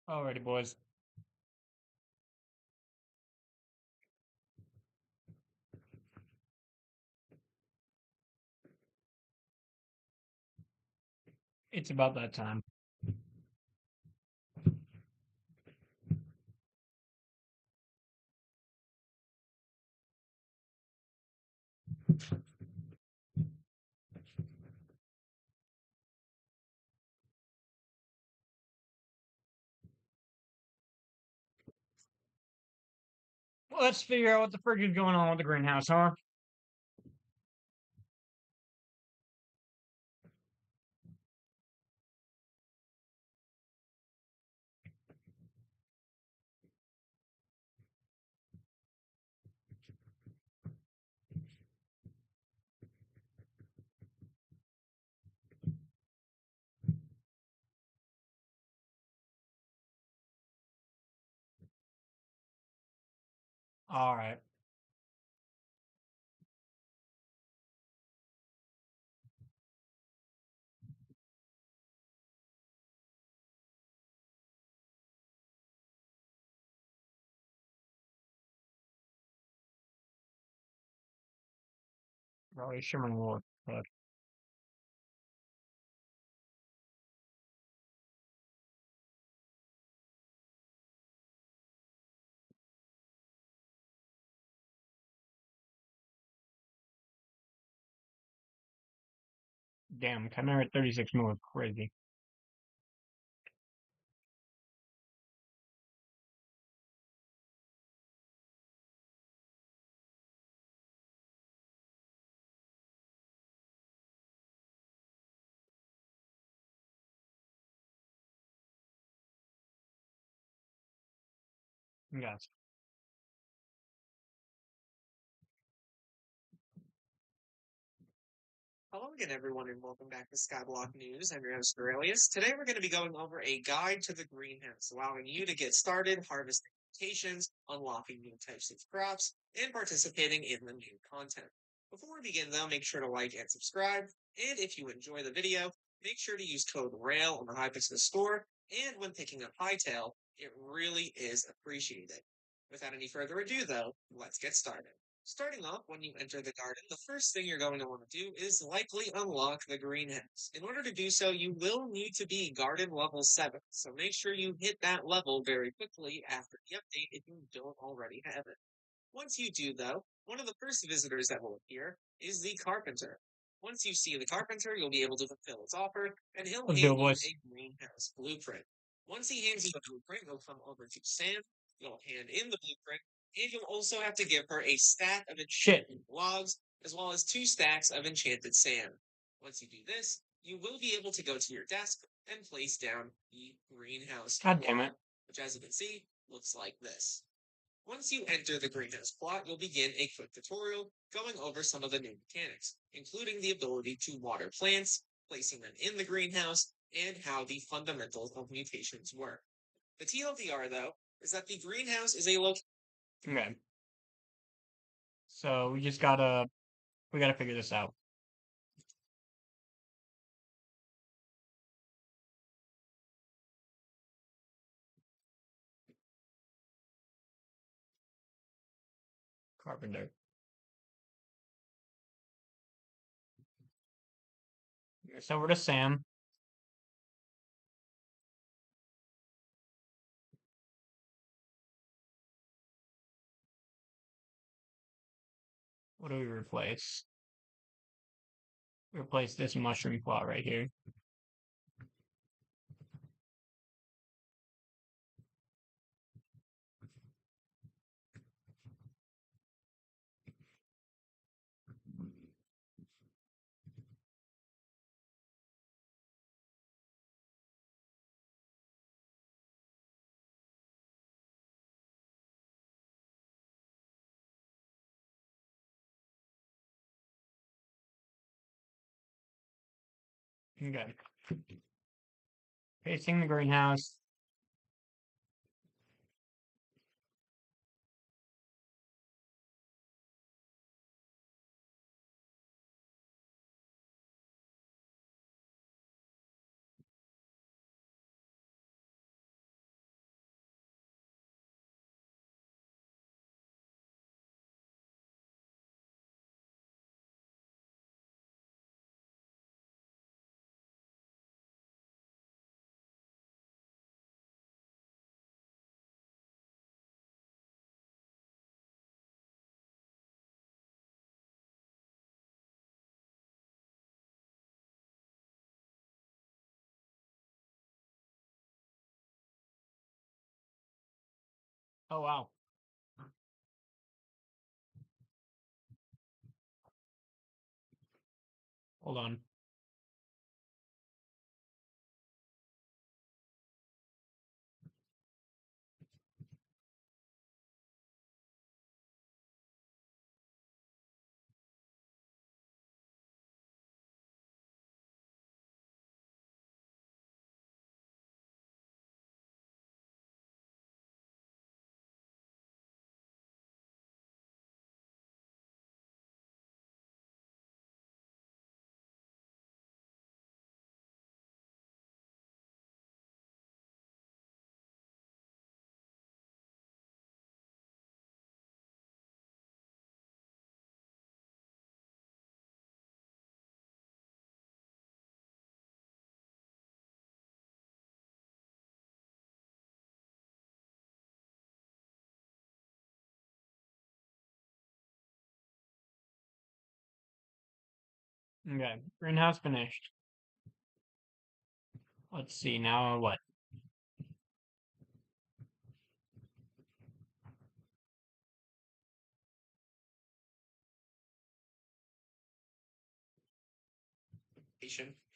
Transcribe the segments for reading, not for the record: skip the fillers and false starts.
Alrighty, boys. It's about that time. Well, let's figure out what the frig is going on with the greenhouse, huh? Alright. Probably shimmering wood, but damn, Chimera 36 mil is crazy. Yes. Hello again, everyone, and welcome back to Skyblock News. I'm your host, Aurelius. Today, we're going to be going over a guide to the greenhouse, allowing you to get started harvesting mutations, unlocking new types of crops, and participating in the new content. Before we begin, though, make sure to like and subscribe. And if you enjoy the video, make sure to use code RAIL on the Hypixel store. And when picking up Hightail, it really is appreciated. Without any further ado, though, let's get started. Starting off, when you enter the garden, the first thing you're going to want to do is likely unlock the greenhouse. In order to do so, you will need to be garden level 7, so make sure you hit that level very quickly after the update if you don't already have it. Once you do, though, one of the first visitors that will appear is the carpenter. Once you see the carpenter, you'll be able to fulfill his offer, and he'll Let's do it, hand you boys. a greenhouse blueprint. Once he hands you the blueprint, you'll come over to Sam, you'll hand in the blueprint, and you'll also have to give her a stack of Shit. enchanted logs, as well as 2 stacks of enchanted sand. Once you do this, you will be able to go to your desk and place down the greenhouse God damn plot, it. which, as you can see, looks like this. Once you enter the greenhouse plot, you'll begin a quick tutorial going over some of the new mechanics, including the ability to water plants, placing them in the greenhouse, and how the fundamentals of mutations work. The TLDR, though, is that the greenhouse is a location. Okay. So we gotta figure this out. Carpenter. So over to Sam. What do we replace? Replace this mushroom plot right here. Okay. Facing the greenhouse. Oh, wow. Hold on. Okay. Greenhouse finished. Let's see. Now what?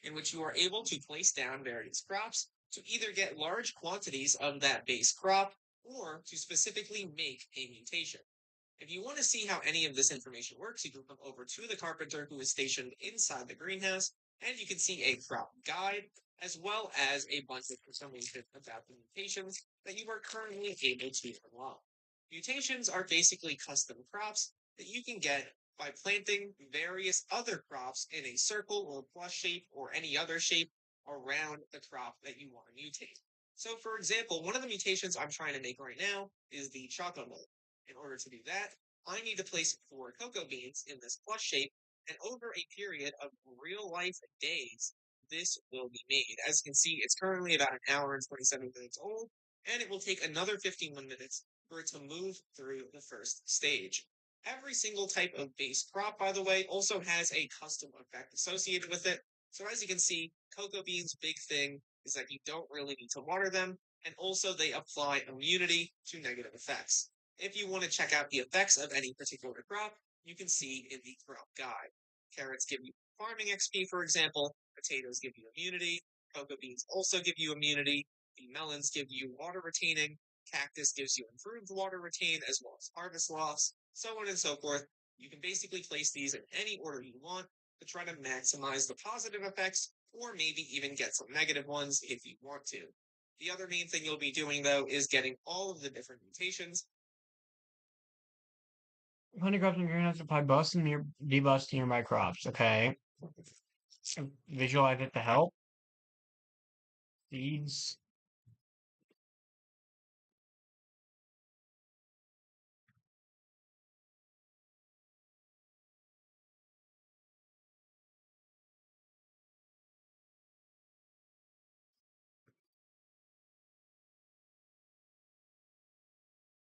In which you are able to place down various crops to either get large quantities of that base crop or to specifically make a mutation. If you want to see how any of this information works, you can come over to the carpenter who is stationed inside the greenhouse, and you can see a crop guide, as well as a bunch of information about the mutations that you are currently able to unlock. Mutations are basically custom crops that you can get by planting various other crops in a circle or plus shape or any other shape around the crop that you want to mutate. So, for example, one of the mutations I'm trying to make right now is the chocolate mold. In order to do that, I need to place 4 cocoa beans in this plus shape, and over a period of real life days, this will be made. As you can see, it's currently about an hour and 27 minutes old, and it will take another 51 minutes for it to move through the first stage. Every single type of base crop, by the way, also has a custom effect associated with it. So as you can see, cocoa beans' big thing is that you don't really need to water them, and also they apply immunity to negative effects. If you want to check out the effects of any particular crop, you can see in the crop guide. Carrots give you farming XP, for example. Potatoes give you immunity. Cocoa beans also give you immunity. The melons give you water retaining. Cactus gives you improved water retain as well as harvest loss, so on and so forth. You can basically place these in any order you want to try to maximize the positive effects or maybe even get some negative ones if you want to. The other main thing you'll be doing though is getting all of the different mutations. Plenty crops in greenhouse apply buffs and debuffs to nearby crops. Okay. Visualize it to help. Seeds.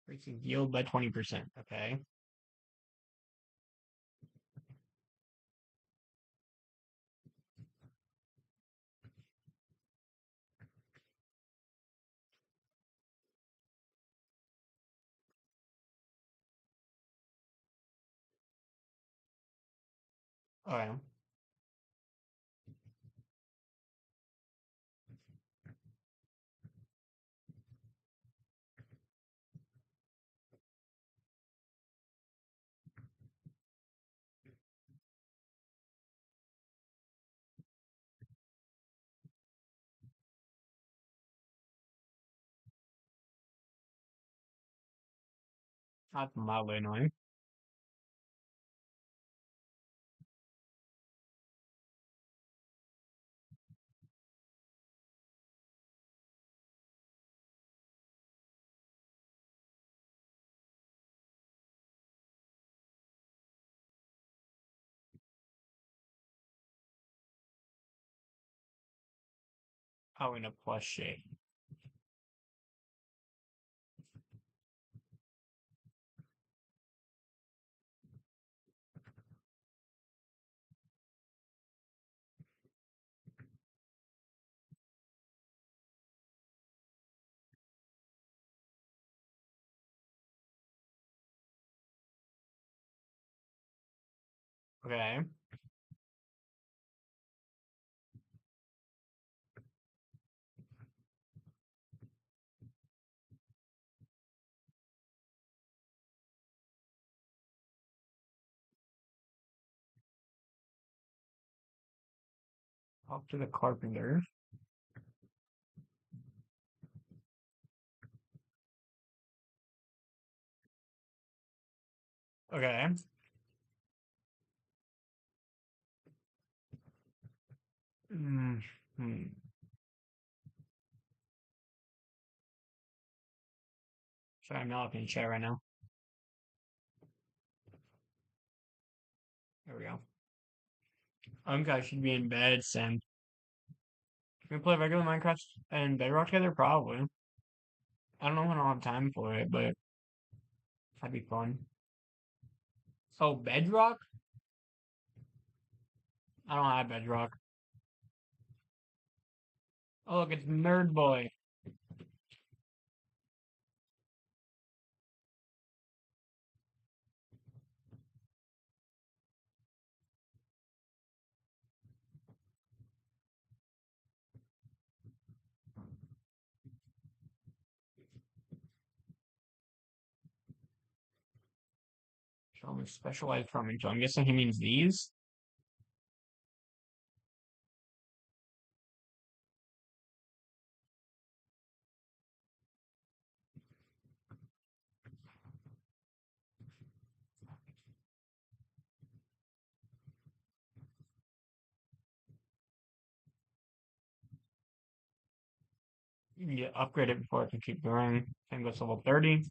Increasing yield by 20%. Okay. Okay. That's mildly annoying. Oh, in a plus shape. Okay. Talk to the carpenter. Okay. Hmm. Sorry, I'm not looking at chat right now. There we go. I think I should be in bed, Sam. Can we play regular Minecraft and Bedrock together? Probably. I don't know when I'll have time for it, but that'd be fun. Oh, Bedrock? I don't have Bedrock. Oh, look, it's Nerd Boy. Show me specialized farming. So I'm guessing he means these. You can get upgrade it before it can keep growing. I think that's level 30.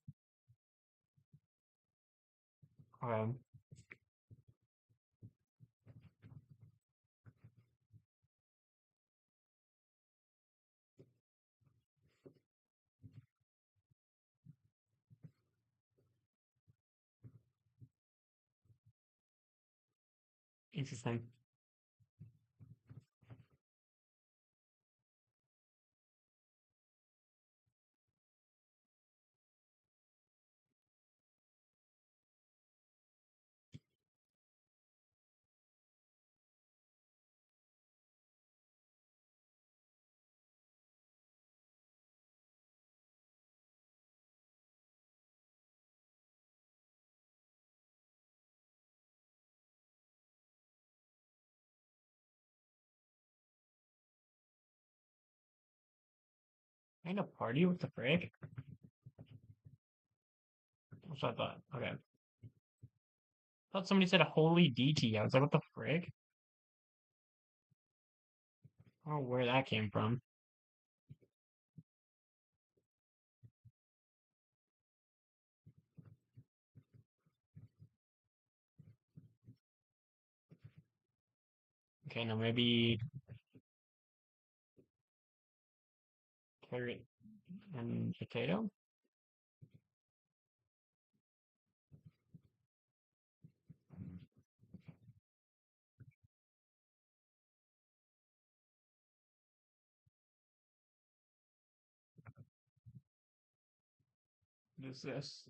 Okay. Interesting. Kind of party with the frick? That's what I thought. Okay. I thought somebody said holy DT. I was like, what the frick? I don't know where that came from. Okay, now maybe carrot and potato. What is this?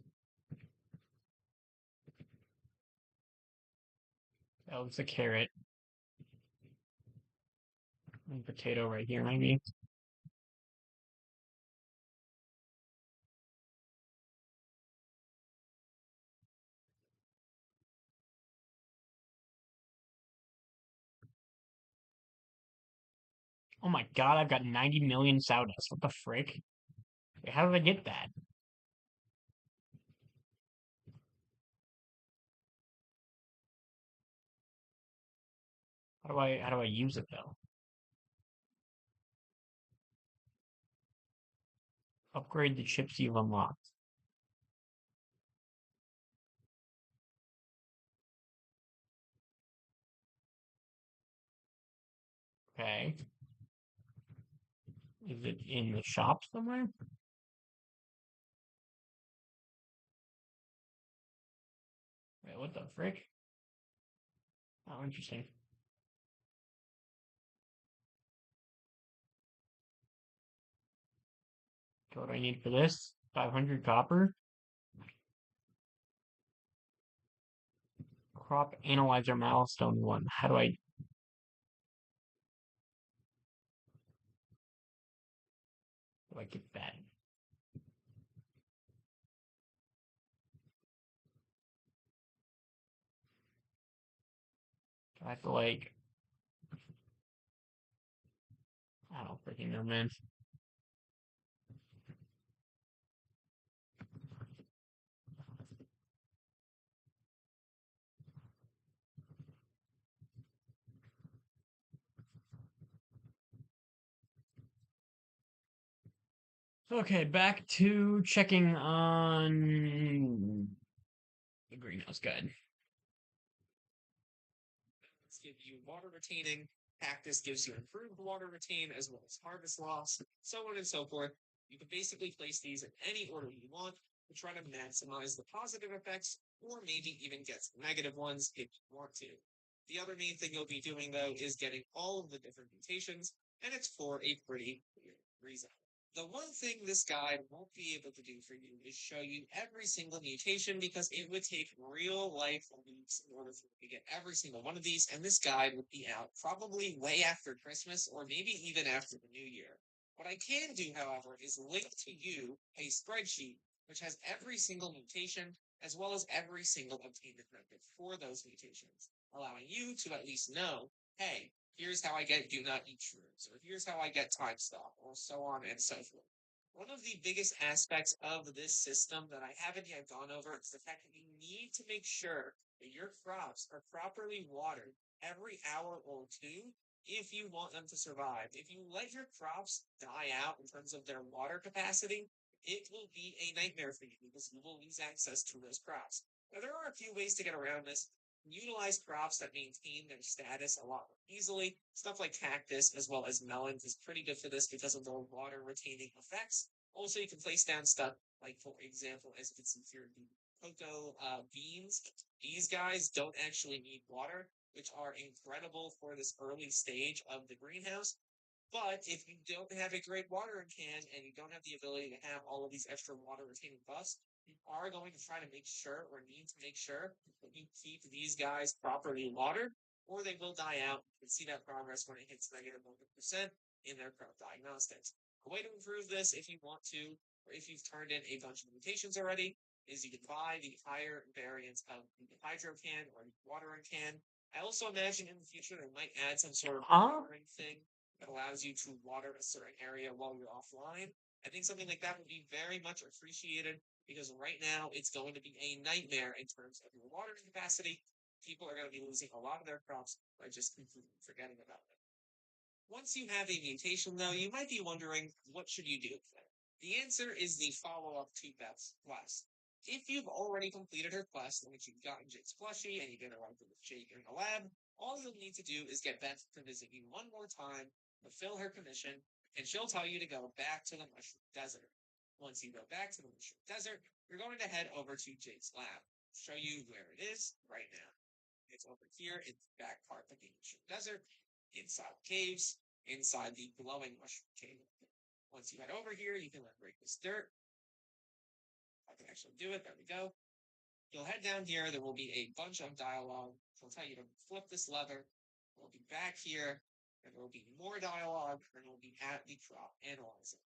Oh, it's a carrot and potato right here, maybe. Oh my god, I've got 90 million sawdust. What the frick? Wait, how did I get that? How do I use it though? Upgrade the chips you've unlocked. Okay. Is it in the shop somewhere? Wait, what the frick? Oh, interesting. So what do I need for this? 500 copper? crop analyzer milestone 1. How do I get that? Do I have to I don't freaking know, man. Okay, back to checking on the greenhouse guide. Let's give you water retaining. Cactus gives you improved water retain as well as harvest loss, so on and so forth. You can basically place these in any order you want to try to maximize the positive effects or maybe even get some negative ones if you want to. The other main thing you'll be doing though is getting all of the different mutations, and it's for a pretty clear reason. The one thing this guide won't be able to do for you is show you every single mutation because it would take real life weeks in order for you to get every single one of these, and this guide would be out probably way after Christmas or maybe even after the new year. What I can do, however, is link to you a spreadsheet which has every single mutation as well as every single obtainment method for those mutations, allowing you to at least know, hey, here's how I get do not eat shrooms, or here's how I get time stop, or so on and so forth. One of the biggest aspects of this system that I haven't yet gone over is the fact that you need to make sure that your crops are properly watered every hour or two if you want them to survive. If you let your crops die out in terms of their water capacity, it will be a nightmare for you because you will lose access to those crops. Now, there are a few ways to get around this. Utilize crops that maintain their status a lot more easily. Stuff like cactus as well as melons is pretty good for this because of their water retaining effects. Also, you can place down stuff like, for example, as you can see here, the cocoa beans. These guys don't actually need water, which are incredible for this early stage of the greenhouse. But if you don't have a great watering can and you don't have the ability to have all of these extra water retaining buffs, you are going to try to make sure or need to make sure that you keep these guys properly watered or they will die out. You can see that progress when it hits negative 100% in their crop diagnostics. A way to improve this if you want to, or if you've turned in a bunch of mutations already, is you can buy the higher variants of the hydro can or watering can. I also imagine in the future they might add some sort of watering thing that allows you to water a certain area while you're offline. I think something like that would be very much appreciated because right now it's going to be a nightmare in terms of your watering capacity. People are going to be losing a lot of their crops by just completely forgetting about it. Once you have a mutation, though, you might be wondering, what should you do with it? The answer is the follow-up to Beth's quest. If you've already completed her quest in which you've gotten Jake's plushie and you've interacted with Jake in the lab, all you'll need to do is get Beth to visit you one more time, fulfill her commission, and she'll tell you to go back to the Mushroom Desert. Once you go back to the Mushroom Desert, you're going to head over to Jake's lab. I'll show you where it is right now. It's over here in the back part of the Mushroom Desert, inside caves, inside the glowing mushroom cave. Once you head over here, you can break this dirt. I can actually do it. There we go. You'll head down here. There will be a bunch of dialogue. It'll tell you to flip this lever. We'll be back here, and there will be more dialogue, and we'll be at the crop analyzer.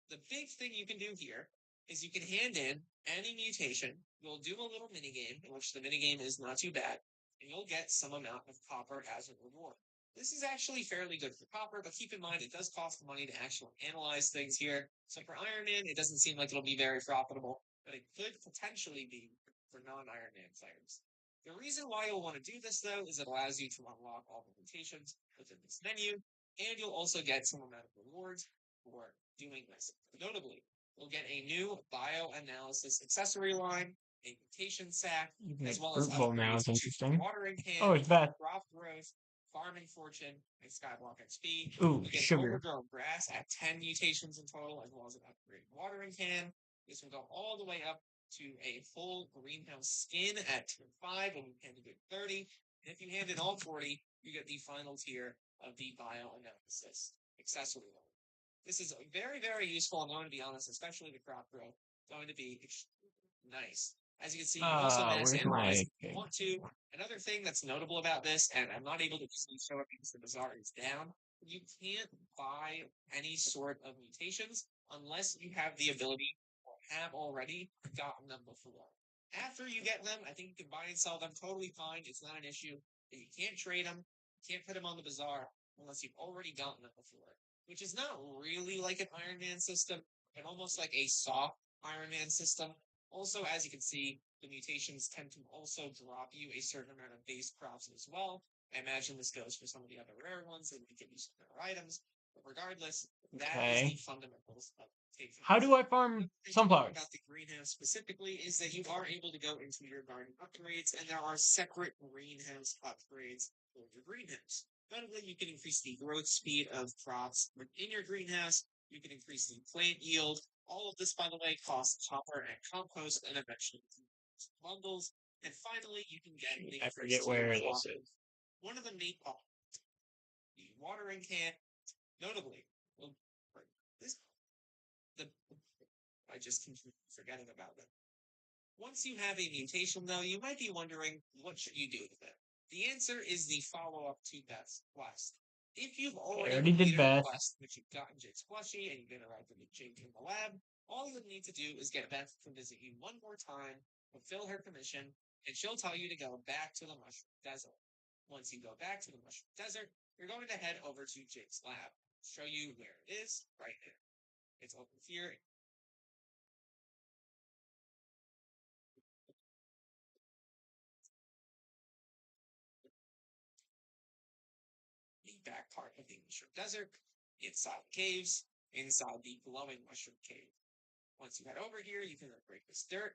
The big thing you can do here is you can hand in any mutation. You'll do a little minigame, in which the minigame is not too bad, and you'll get some amount of copper as a reward. This is actually fairly good for copper, but keep in mind it does cost money to actually analyze things here. So for Iron Man, it doesn't seem like it'll be very profitable, but it could potentially be for non-Iron Man players. The reason why you'll want to do this, though, is it allows you to unlock all the mutations within this menu, and you'll also get some amount of rewards for doing this. Notably, you'll get a new bioanalysis accessory line, a mutation sack, as well as fruit bowl now upgrades is to interesting. watering can, Oh, it's Beth. crop growth, farming fortune, and Skyblock XP. Ooh, You get sugar. overgrown grass at 10 mutations in total, as well as an upgraded watering can. This will go all the way up to a full greenhouse skin at tier 5 when you hand it 30. And if you hand in all 40, you get the final tier of the bioanalysis accessory line. This is very, very useful. I'm going to be honest, especially the crop grow. It's going to be nice. As you can see, you also max Where's analyze my if you want to. Another thing that's notable about this, and I'm not able to easily show it because the bazaar is down, you can't buy any sort of mutations unless you have the ability or have already gotten them before. After you get them, I think you can buy and sell them totally fine. It's not an issue. But you can't trade them, you can't put them on the bazaar unless you've already gotten them before, which is not really like an Iron Man system, but almost like a soft Iron Man system. Also, as you can see, the mutations tend to also drop you a certain amount of base crops as well. I imagine this goes for some of the other rare ones that would give you some rare items. But regardless, that is the fundamentals of mutations. How do I farm sunflowers? About the greenhouse specifically is that you are able to go into your garden upgrades, and there are separate greenhouse upgrades for your greenhouse. Notably, you can increase the growth speed of crops within your greenhouse. You can increase the plant yield. All of this, by the way, costs copper and compost, and eventually bundles. And finally, you can get the I forget where this is. one of the main the watering can. Notably, well, this the I just keep forgetting about them. Once you have a mutation, though, you might be wondering what should you do with it. The answer is the follow-up to that quest. If you've already completed a quest, which you've gotten Jake's plushie and you've interacted with Jake in the lab, all you need to do is get Beth to visit you one more time, fulfill her commission, and she'll tell you to go back to the Mushroom Desert. Once you go back to the Mushroom Desert, you're going to head over to Jake's lab. Show you where it is right here. It's over here. The back part of the Mushroom Desert, inside caves, inside the glowing Mushroom Cave. Once you head over here, you can break this dirt.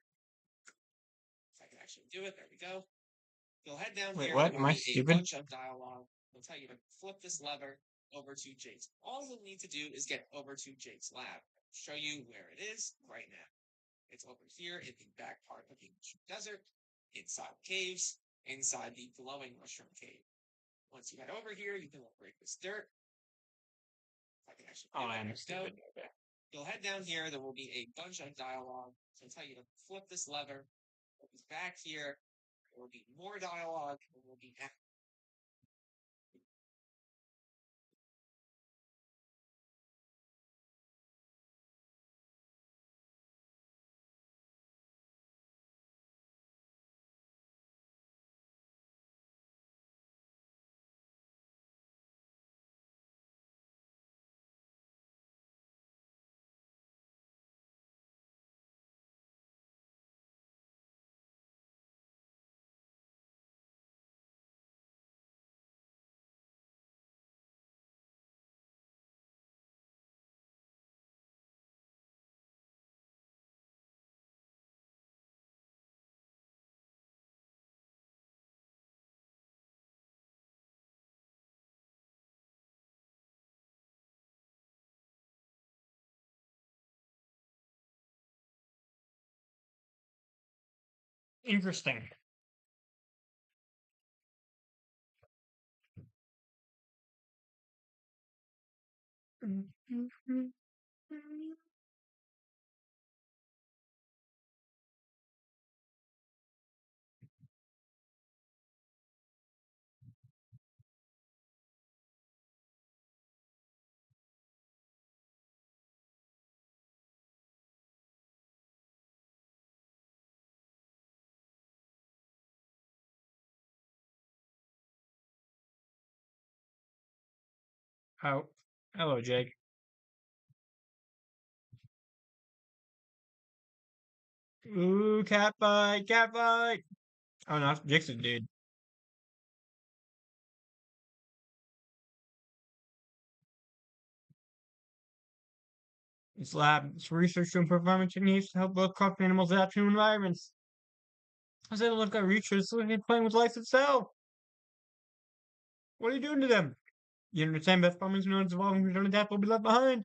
If I can actually do it, there we go. You'll head down here. What? Am I stupid? A bunch of dialogue. It'll tell you to flip this lever over to Jake's. All you'll need to do is get over to Jake's lab. Show you where it is right now. It's over here in the back part of the Mushroom Desert, inside caves, inside the glowing Mushroom Cave. Once you head over here, you can break this dirt. If I can actually do it, I'm stupid. Okay. You'll head down here. There will be a bunch of dialogue. So I'll tell you to flip this lever. It'll be back here. There will be more dialogue. It will be Interesting. Oh, hello, Jake. Ooh, cat fight, cat fight. Oh no, Jake's a dude. This lab is research to improve farming techniques to help both crop animals adapt to new environments. I was able to look at research looking at playing with life itself. What are you doing to them? You understand best farming is known as evolving, if you don't adapt, will be left behind.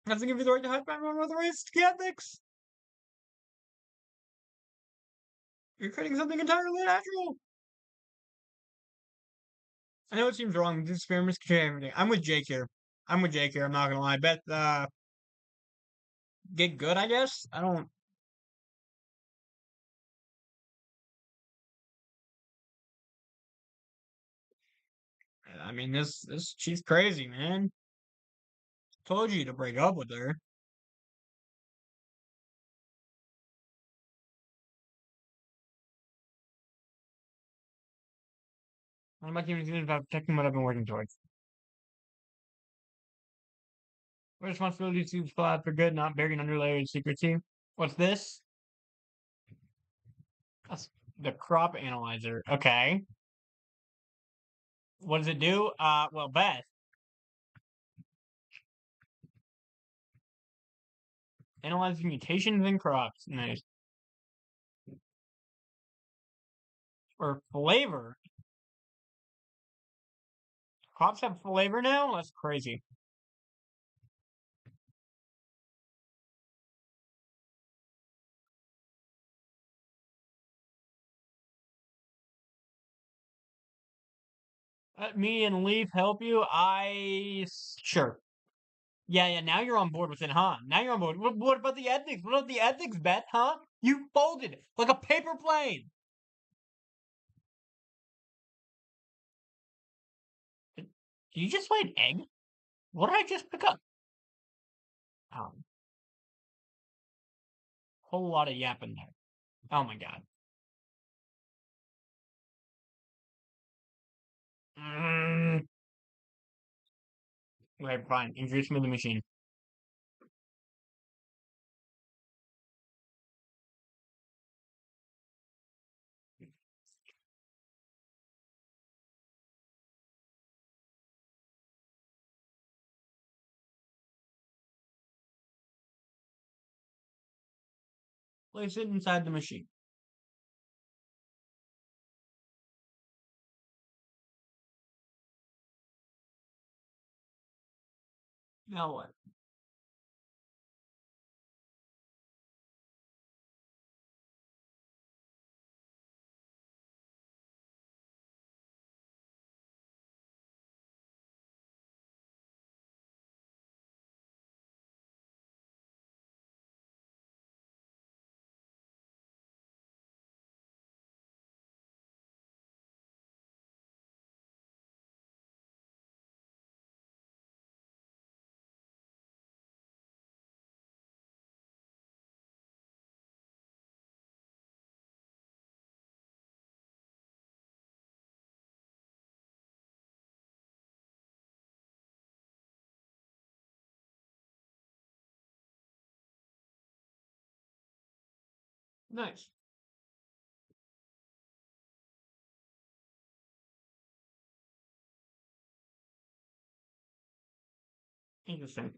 Doesn't give you the right to hide behind one of the race ethics. You're creating something entirely natural. I know it seems wrong. These experiments can change everything. I'm with Jake here. I'm with Jake here. I'm not gonna lie. Bet get good. I guess I don't. I mean, this she's crazy, man. Told you to break up with her. I'm not even thinking about protecting what I've been working towards. Responsibility to fill out for good, not buried under layered secrecy. What's this? That's the crop analyzer. Okay. What does it do? Well, Beth. Analyzing mutations in crops. Nice. Or flavor. Crops have flavor now? That's crazy. Let me and Leaf help you? Sure. Yeah. Now you're on board with it, huh? Now you're on board. What about the ethics? What about the ethics, Beth? Huh? You folded it like a paper plane. Did you just lay an egg? What did I just pick up? Um, whole lot of yapping there. Oh my god. Mm. Okay, fine. Introduce me to the machine. Place it inside the machine. Now what? Nice. Interesting.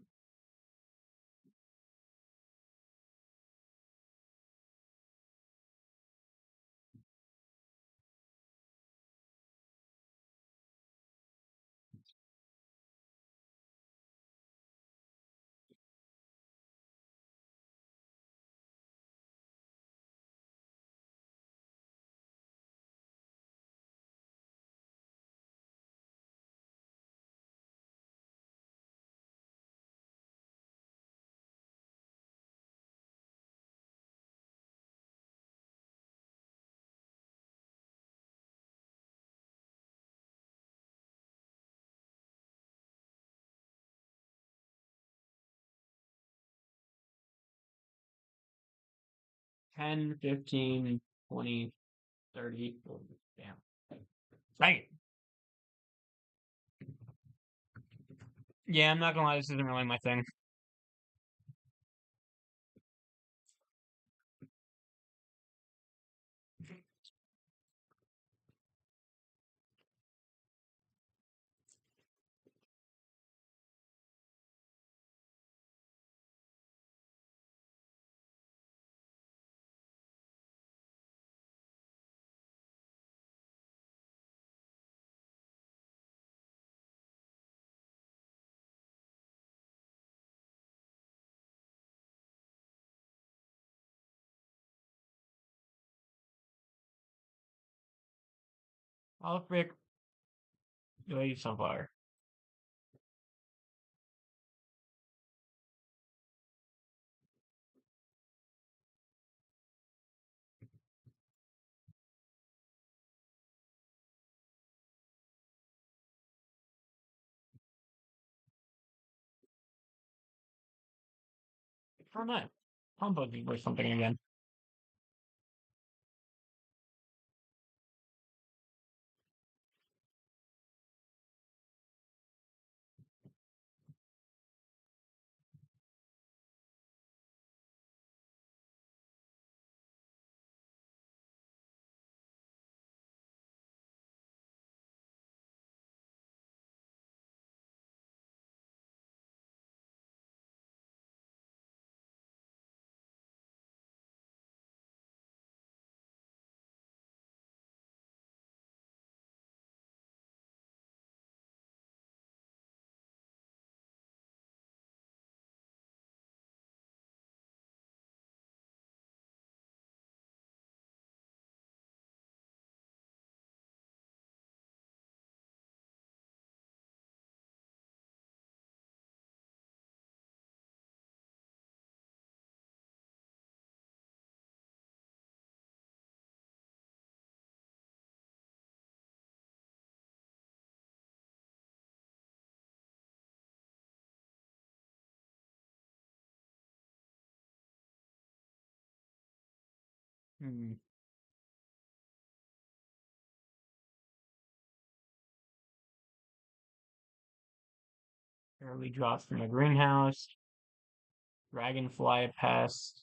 Ten, 15, 20, 30. Damn. Right. Yeah, I'm not gonna lie, this isn't really my thing. I'll pick the so far. For not composting or something again. Hmm. Early drops from the greenhouse. Dragonfly pest.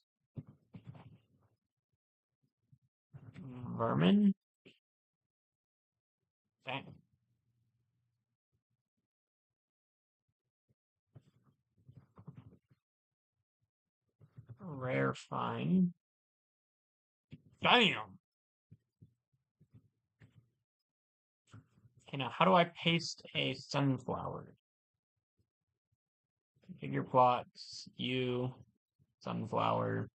Vermin? Dang. Rare find. Damn! Okay, now how do I paste a sunflower? Figure plots, sunflower.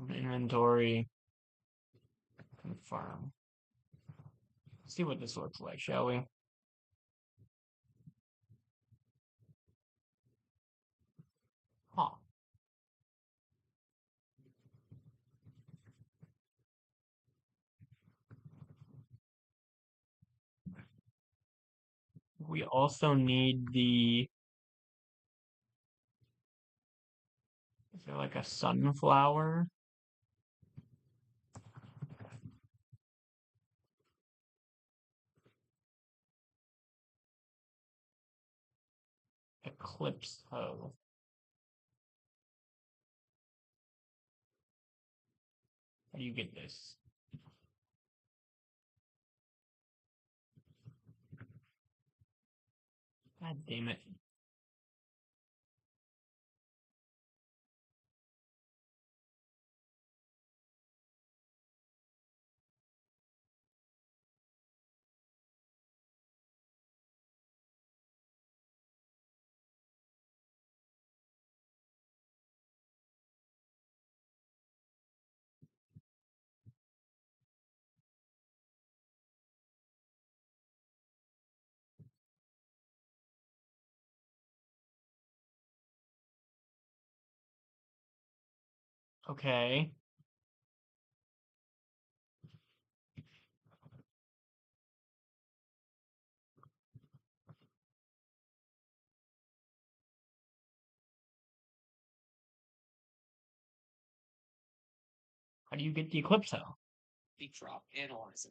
Inventory. Confirm. See what this looks like, shall we? Huh. We also need the. Is there like a sunflower? Eclipse hoe. How do you get this? God damn it. Okay. How do you get the eclipse hoe? Deep drop, analyzer.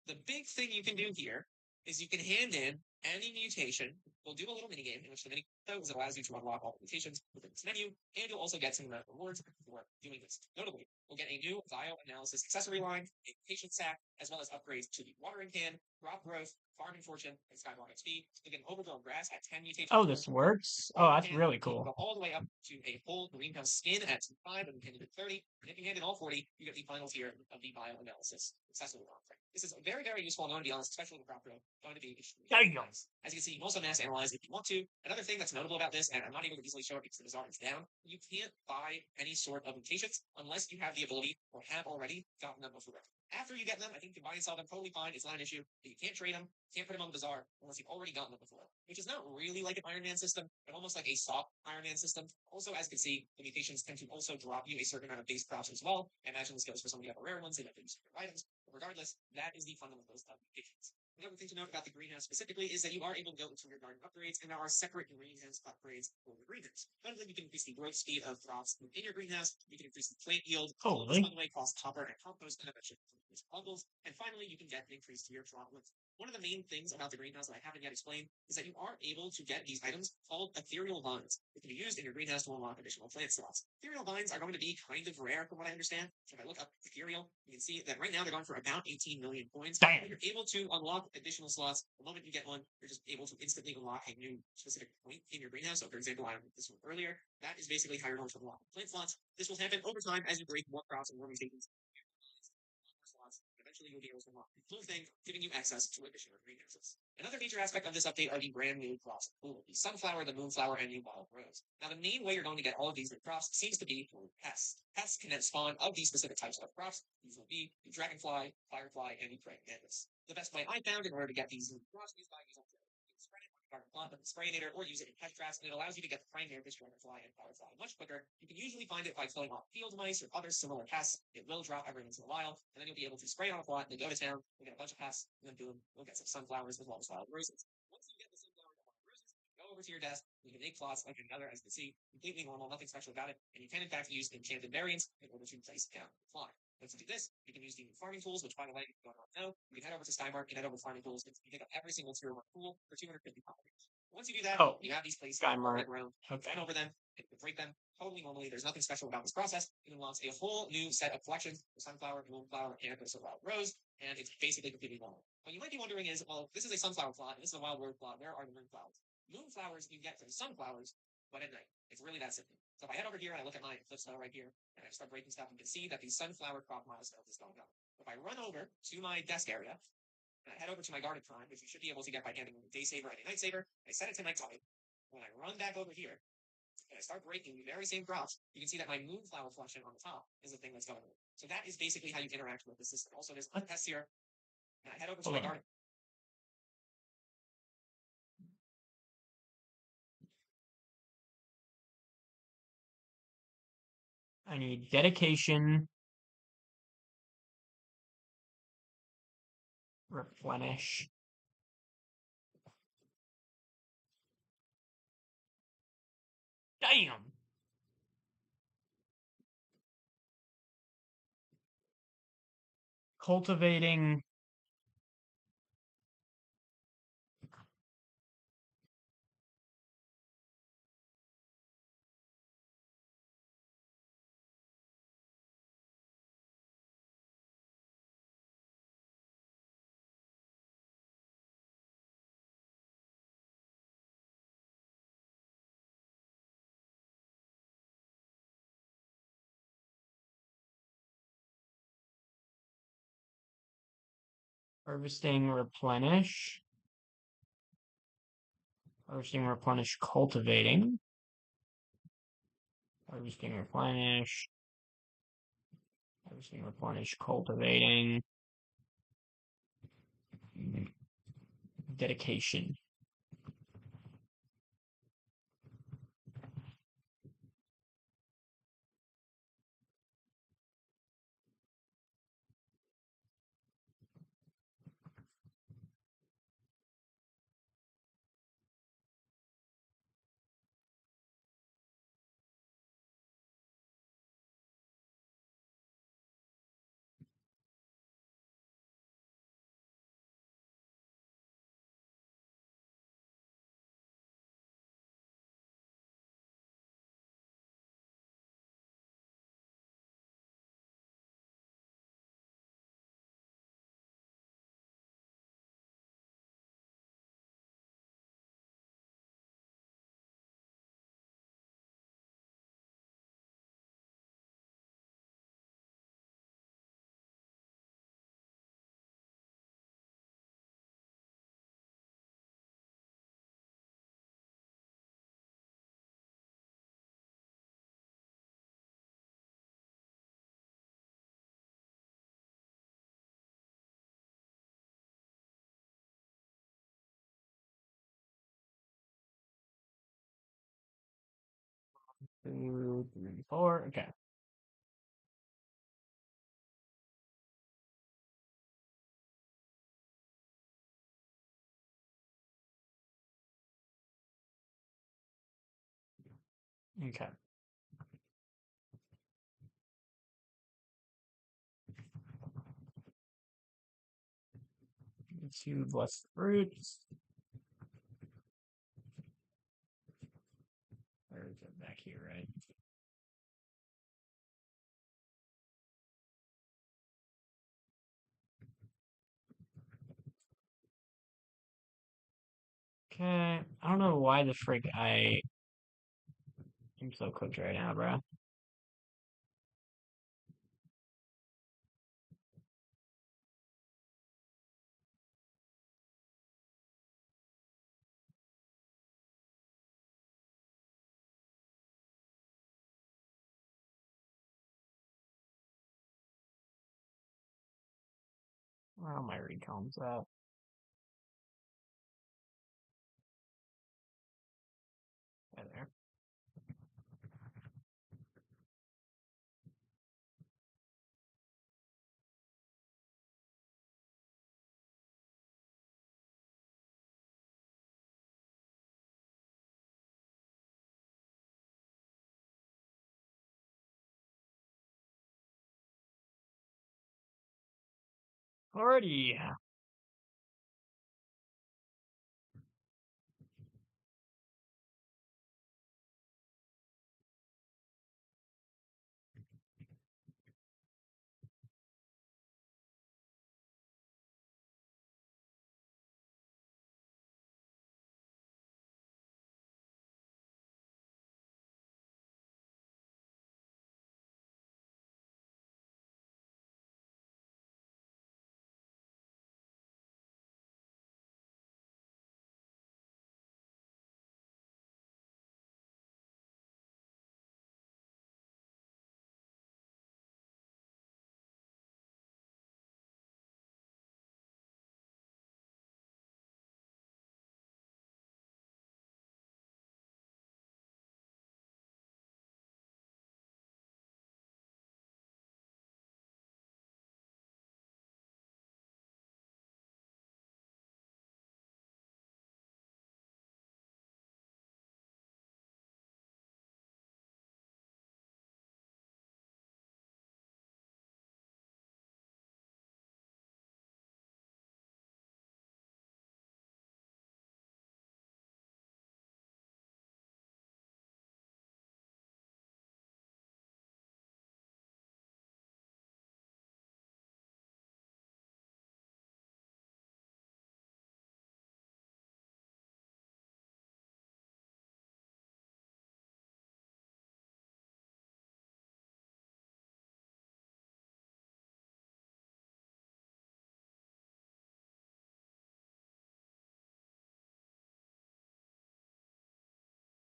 The big thing you can do here is you can hand in any mutation. We'll do a little mini game in which the mini goes allows you to unlock all the mutations within this menu, and you'll also get some rewards for doing this. Notably, we'll get a new bioanalysis accessory line, a mutation sack, as well as upgrades to the watering can, crop growth, farming fortune, and skyblock XP. You can overgrown grass at 10 mutations. Oh, this works? Oh, that's really cool. Go all the way up to a full greenhouse skin at 5 and you can 30. And if you hand in all 40, you get the final tier of the bioanalysis accessory line. This is very, very useful. I'm going to be honest, especially with crop grow. Going to be extremely nice. As you can see, you can also mass analyze if you want to. Another thing that's notable about this, and I'm not able to easily show it because the bazaar is down, you can't buy any sort of mutations unless you have the ability or have already gotten them before. After you get them, I think you can buy and sell them totally fine. It's not an issue. But you can't trade them, can't put them on the bazaar unless you've already gotten them before. Which is not really like an Iron Man system, but almost like a soft Iron Man system. Also, as you can see, the mutations tend to also drop you a certain amount of base crops as well. I imagine this goes for some of the other rare ones. They have to use certain items. Regardless, that is the fundamentals of mutations. Another thing to note about the greenhouse specifically is that you are able to go into your garden upgrades, and there are separate greenhouse upgrades for the greenhouse. One of them, you can increase the growth speed of crops within your greenhouse. You can increase the plant yield. All of this, by the way, costs copper and compost, and eventually increase bundles. And finally, you can get an increase to your crop width. One of the main things about the greenhouse that I haven't yet explained is that you are able to get these items called ethereal vines. It can be used in your greenhouse to unlock additional plant slots. Ethereal vines are going to be kind of rare from what I understand. So if I look up ethereal, you can see that right now they're going for about 18 million coins. Damn. You're able to unlock additional slots. The moment you get one, you're just able to instantly unlock a new specific point in your greenhouse. So for example, I unlocked this one earlier. That is basically how you're going to unlock plant slots. This will happen over time as you break more crops and more mutations. Eventually, you'll be able to unlock the blue thing, giving you access to additional greenhouses. Another major aspect of this update are the brand new crops of cool, the sunflower, the moonflower, and the wild rose. Now, the main way you're going to get all of these new crops seems to be through pests. Pests can spawn of these specific types of crops. These will be the dragonfly, firefly, and the praying mantis. The best way I found in order to get these new crops is by using spread it on your garden plot with the sprayinator, or use it in pest traps, and it allows you to get the prime mantis, dragonfly, and firefly much quicker. You can usually find it by killing off field mice or other similar pests. It will drop every once in a while, and then you'll be able to spray it on a plot, and then go to town, you'll get a bunch of pests, and then boom, you'll get some sunflowers as well as wild roses. Once you get the sunflowers and wild roses, go over to your desk, you can make plots like another, as you can see, completely normal, nothing special about it, and you can in fact use enchanted variants in order to place down the plot. Once you do this, you can use the farming tools, which by the way, if you don't know, you can head over to Skymart, you can head over to farming tools, and you pick up every single tier 1 tool for 250 pounds. Once you do that, you have these places Skymart. Okay. Run over them, and break them totally normally. There's nothing special about this process. It unlocks a whole new set of collections: the sunflower, the moonflower, and the wild rose, and it's basically completely normal. What you might be wondering is, well, this is a sunflower plot, and this is a wild rose plot. Where are the moonflowers? Moonflowers you get from sunflowers, but at night. It's really that simple. So if I head over here and I look at my eclipse right here, and I start breaking stuff, you can see that the sunflower crop milestone is going up. If I run over to my desk area, and I head over to my garden prime, which you should be able to get by handing a day saver and a night saver, I set it to nighttime. When I run back over here, and I start breaking the very same crops, you can see that my moonflower flushing on the top is the thing that's going on. So that is basically how you interact with the system. Also, there's a test here, and I head over to my garden. I need dedication, replenish. Damn. Cultivating. Harvesting, replenish. Harvesting, replenish, cultivating. Harvesting, replenish. Harvesting, replenish, cultivating. Dedication. Two, three, four. Okay. Okay. Two less fruits. Where is it? Back here, right? Okay. I don't know why the frick I am so cooked right now, bro. Where are my recombs at? Yeah, there. Already.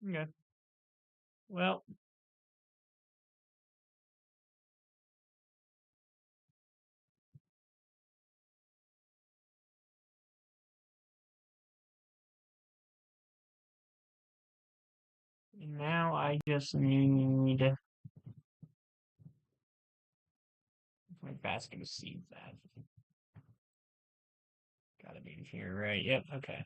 Okay. Well, now I just need my basket of seeds at. Gotta be in here, right? Yep, okay.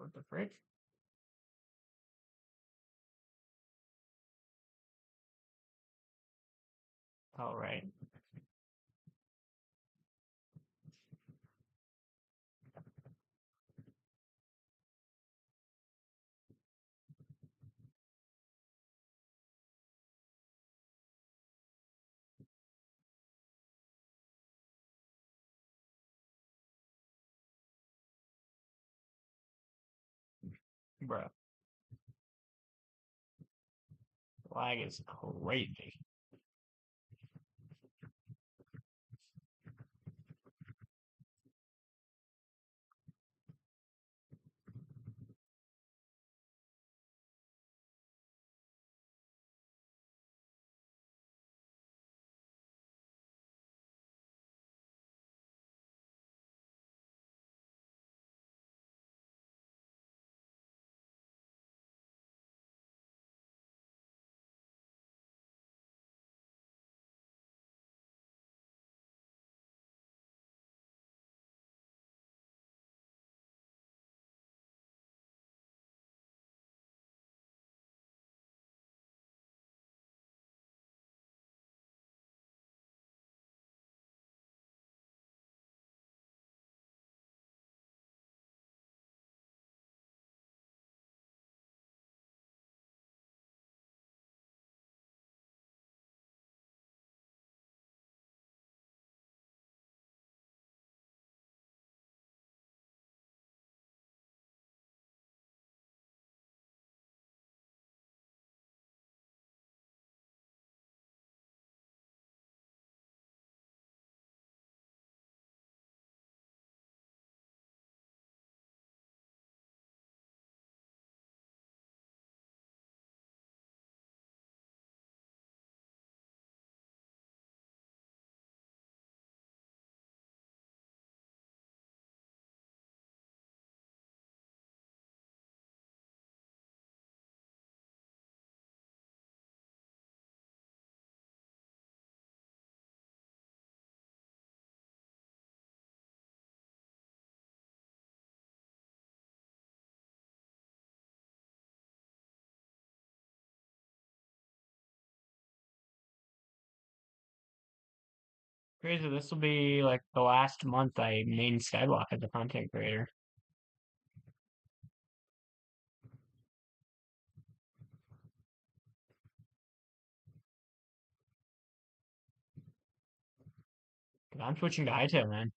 What the frick? All right. Bruh. Lag is crazy. Crazy. This will be like the last month I made Skyblock as a content creator. Cause I'm switching to Hypixel, man.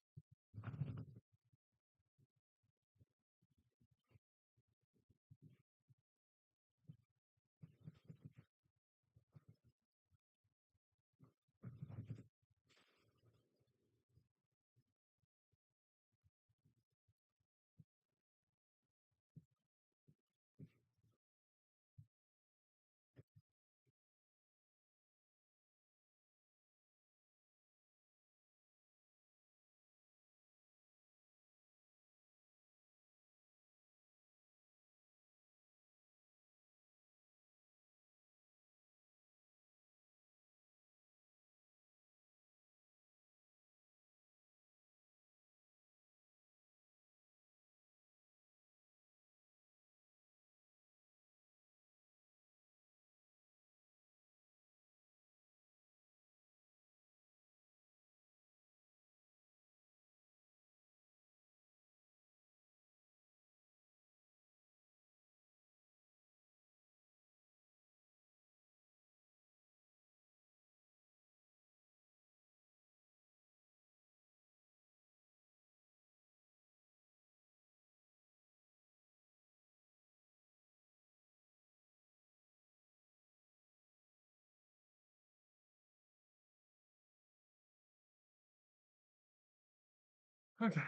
Okay.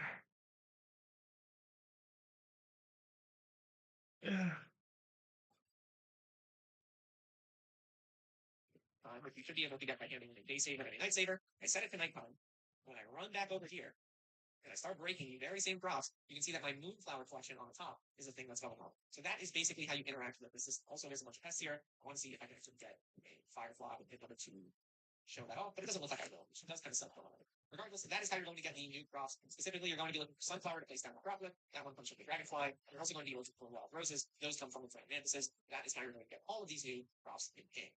Yeah. Which you should be able to get by handling a day saver and a night saver. I set it to nighttime. When I run back over here and I start breaking the very same crops, you can see that my moonflower collection on the top is the thing that's going on. So that is basically how you interact with this. This also has a bunch of pests here. I want to see if I can actually get a firefly with hit number 2 show that off, but it doesn't look like I will, which does kind of suck. Regardless, that is how you're going to get the new crops. Specifically, you're going to be looking for sunflower to place down the croplet. That one comes from the dragonfly. You're also going to be looking for wild roses. Those come from the flying mantises. That is how you're going to get all of these new crops in game.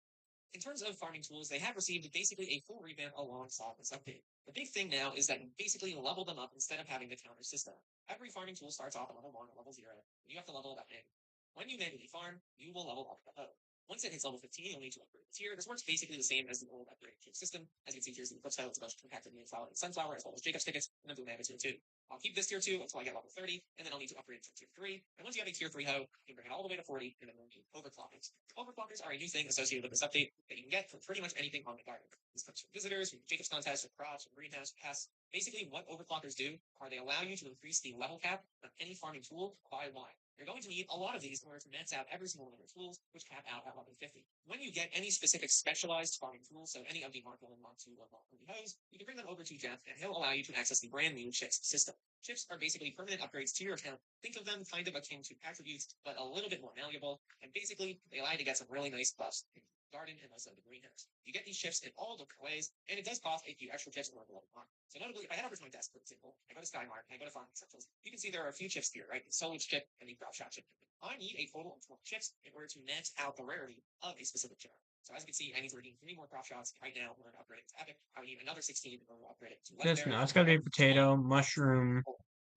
In terms of farming tools, they have received basically a full revamp alongside this update. The big thing now is that you basically level them up instead of having the counter system. Every farming tool starts off at level 1 or level 0, and you have to level it up manually. When you manually farm, you will level up the hoe. Once it hits level 15, you'll need to upgrade the tier. This works basically the same as the old upgrade tier system. As you can see, here's the flip side. It's a bunch of compacted moonflower and sunflower, as well as Jacob's tickets, and then boom, I have a tier 2. I'll keep this tier 2 until I get level 30, and then I'll need to upgrade from tier 3. And once you have a tier 3 hoe, you can bring it all the way to 40, and then we'll need overclockers. Overclockers are a new thing associated with this update that you can get for pretty much anything on the garden. This comes from visitors, from Jacob's contests, from crops, from greenhouse pests. Basically, what overclockers do are they allow you to increase the level cap of any farming tool by 1. You're going to need a lot of these in order to max out every single one of your tools, which cap out at level 50. When you get any specific specialized farming tools, so any of the Mark 1, Mark 2, or Mark 3 hoes, you can bring them over to Jeff, and he'll allow you to access the brand new chips system. Chips are basically permanent upgrades to your account. Think of them kind of akin to attributes, but a little bit more malleable, and basically, they allow you to get some really nice buffs in the garden and also the greenhouse. You get these chips in all different ways, and it does cost a few extra chips in order to level up. So notably, if I head over to my desk, for example, I go to Skymart, and I go to Farming Essentials, you can see there are a few chips here, right? The Solage chip and the Crop Shot chip. I need a total of 20 chips in order to max out the rarity of a specific chip. So as you can see, I need to redeem 3 more crop shots right now in order to upgrade it to Epic. I would need another 16 in order to upgrade it to Just Legendary. no, it's gotta be potato, mushroom,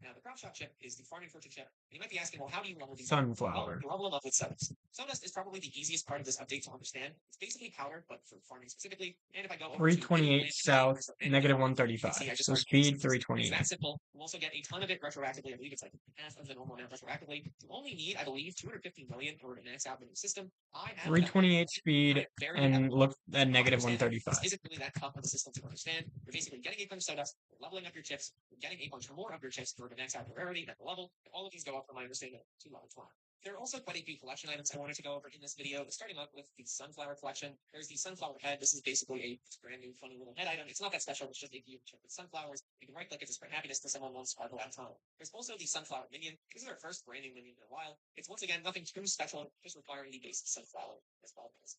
Now, the crop shot chip is the farming fortune chip. And you might be asking, well, how do you level these up? Well, sunflower. you level them up with Sawdust. Sawdust is probably the easiest part of this update to understand. It's basically powder, but for farming specifically. And if I go over to 328 south, negative you can 135. see I just So started speed It's 328. that simple. You also get a ton of it retroactively. I believe it's like half of the normal amount retroactively. You only need, I believe, 250 million in order to max out the new system. I have 328 speed and look at negative understand 135. this isn't really that tough of a system to understand. You're basically getting a bunch of Sawdust, you're leveling up your chips, you're getting a bunch more of your chips in order to max out the rarity at the level, and all of these go up, from my understanding, to level 20. There are also quite a few collection items I wanted to go over in this video, starting up with the sunflower collection. There's the sunflower head. This is basically a brand new funny little head item. It's not that special, it's just a view chip with sunflowers. You can right click it to spread happiness to someone one sparkle at a time. There's also the sunflower minion. This is our first brand new minion in a while. It's once again nothing too special, just requiring the base sunflower as well as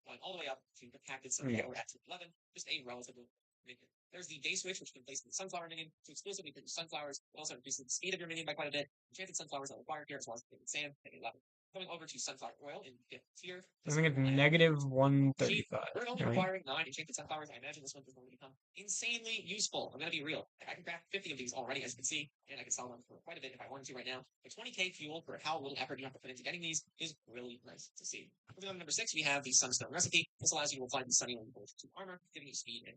going all the way up to the captain sunflower at 11, just a relatively minion. There's the day switch, which you can place in the sunflower minion to exclusively produce sunflowers. It also increases the speed of your minion by quite a bit. Enchanted sunflowers that require here, as well as sand at 11. Going over to sunflower oil in fifth tier. I think it's negative Cheap. 135. We're only Right? requiring 9 enchanted sunflowers. I imagine this one is going to become insanely useful. I'm going to be real. I can craft 50 of these already, as you can see, and I can sell them for quite a bit if I wanted to right now. But 20k fuel for how little effort you have to put into getting these is really nice to see. Moving on to number 6, we have the Sunstone recipe. This allows you to apply the Sunny Link 2 armor, giving you speed and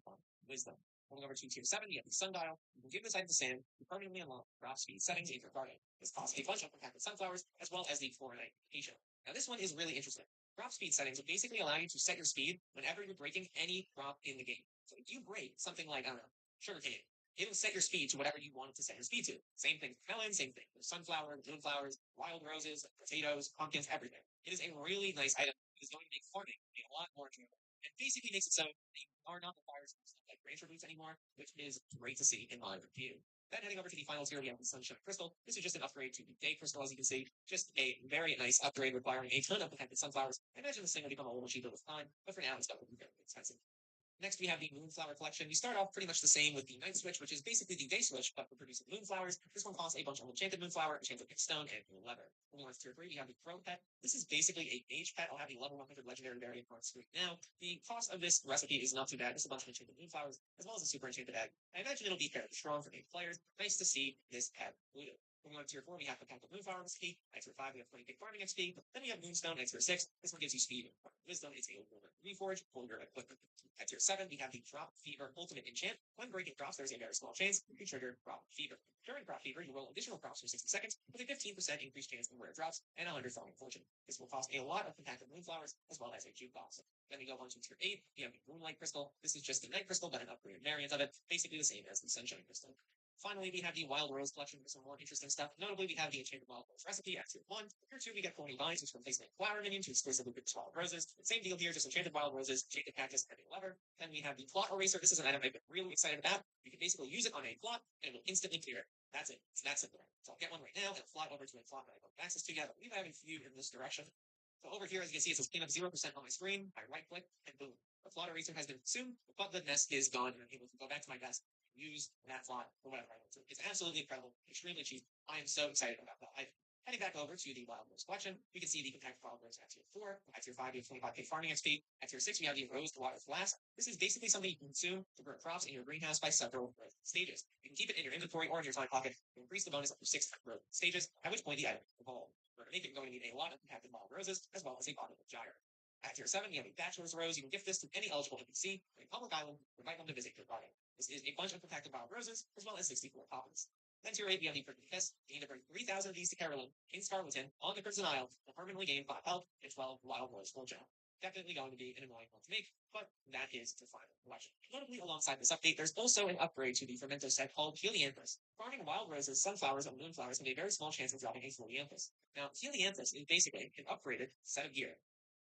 wisdom. Moving over to tier 7, we have the Sundial. You can give this item to Sam to permanently unlock drop speed settings in your garden. This costs a bunch of protected sunflowers, as well as the Florinite Acacia. Now this one is really interesting. Drop speed settings will basically allow you to set your speed whenever you're breaking any crop in the game. So if you break something like, I don't know, sugarcane, it'll set your speed to whatever you want it to set your speed to. Same thing for melon, same thing for sunflower, moonflowers, wild roses, potatoes, pumpkins, everything. It is a really nice item. It is going to make farming a lot more enjoyable. It basically makes it so that you are not required to stuff like ranger boots anymore, which is great to see in my review. Then heading over to the final tier, we have the Sunshine Crystal. This is just an upgrade to the Day Crystal, as you can see. Just a very nice upgrade requiring a ton of protected sunflowers. I imagine this thing will become a little cheaper with time, but for now it's definitely very expensive. Next, we have the Moonflower Collection. You start off pretty much the same with the Night Switch, which is basically the Day Switch, but for producing moonflowers. This one costs a bunch of enchanted moonflower, enchanted stone, and leather. Moving on to tier 3, we have the Crow Pet. This is basically a mage pet. I'll have the level 100 legendary variant on screen now. The cost of this recipe is not too bad. Just a bunch of enchanted moonflowers, as well as a super enchanted egg. I imagine it'll be fairly strong for 8 players. Nice to see this pet included. Moving on to tier 4, we have the Pentacle Moonflower recipe. At tier 5, we have 20 big farming XP. Then we have Moonstone at tier 6. This one gives you speed and wisdom. It's a reforge, full your equipment. At tier 7, we have the Drop Fever Ultimate Enchant. When breaking drops, there's a very small chance you can trigger Drop Fever. During Drop Fever, you roll additional drops for 60 seconds with a 15% increased chance in rare drops and 100 farming fortune. This will cost a lot of compacted moonflowers as well as a jukebox. Then we go on to tier 8. We have the Moonlight Crystal. This is just the Night Crystal, but an upgraded variant of it, basically the same as the Sunshine Crystal. Finally, we have the Wild Rose Collection for some more interesting stuff. Notably, we have the Enchanted Wild Rose recipe at tier 1. Tier 2, we get 40 vines, which replace a flower minion to exclusively produce wild roses. Same deal here, just Enchanted Wild Roses, Enchanted Cactus, and a lever. Then we have the Plot Eraser. This is an item I've been really excited about. You can basically use it on a plot, and it will instantly clear it. That's it. It's that simple. So I'll get one right now, and I'll fly over to a plot that I have access to yet. I believe I have a few in this direction. So over here, as you can see, it says clean up 0% on my screen. I right-click, and boom. The plot eraser has been consumed, but the nest is gone, and I'm able to go back to my desk, use that plot for whatever I want to. It's absolutely incredible, extremely cheap. I am so excited about that. Heading back over to the Wild Rose Collection, we can see the Compact Wild Rose at tier 4. At tier 5, we have 25k farming XP. At tier 6, we have the Rose the Water Flask. This is basically something you can consume to grow crops in your greenhouse by several stages. You can keep it in your inventory or in your side pocket to increase the bonus up to 6 stages, at which point the item will evolve. We're going to need a lot of compacted wild roses, as well as a bottle of gyre. At tier 7, you have a Bachelor's Rose. You can gift this to any eligible NPC on a public island or invite them to visit your garden. This is a bunch of compacted wild roses, as well as 64 poppins. Then tier 8, we have the Prickly Kiss. You need to bring 3,000 of these to Carolyn in Scarleton on the Crimson Isle to permanently gain 5 health and 12 wild rose fortune. Definitely going to be an annoying one to make, but that is the final collection. Notably, alongside this update, there's also an upgrade to the Fermento set called Helianthus. Farming wild roses, sunflowers, and moonflowers have a very small chance of dropping a Helianthus. Now, Helianthus is basically an upgraded set of gear.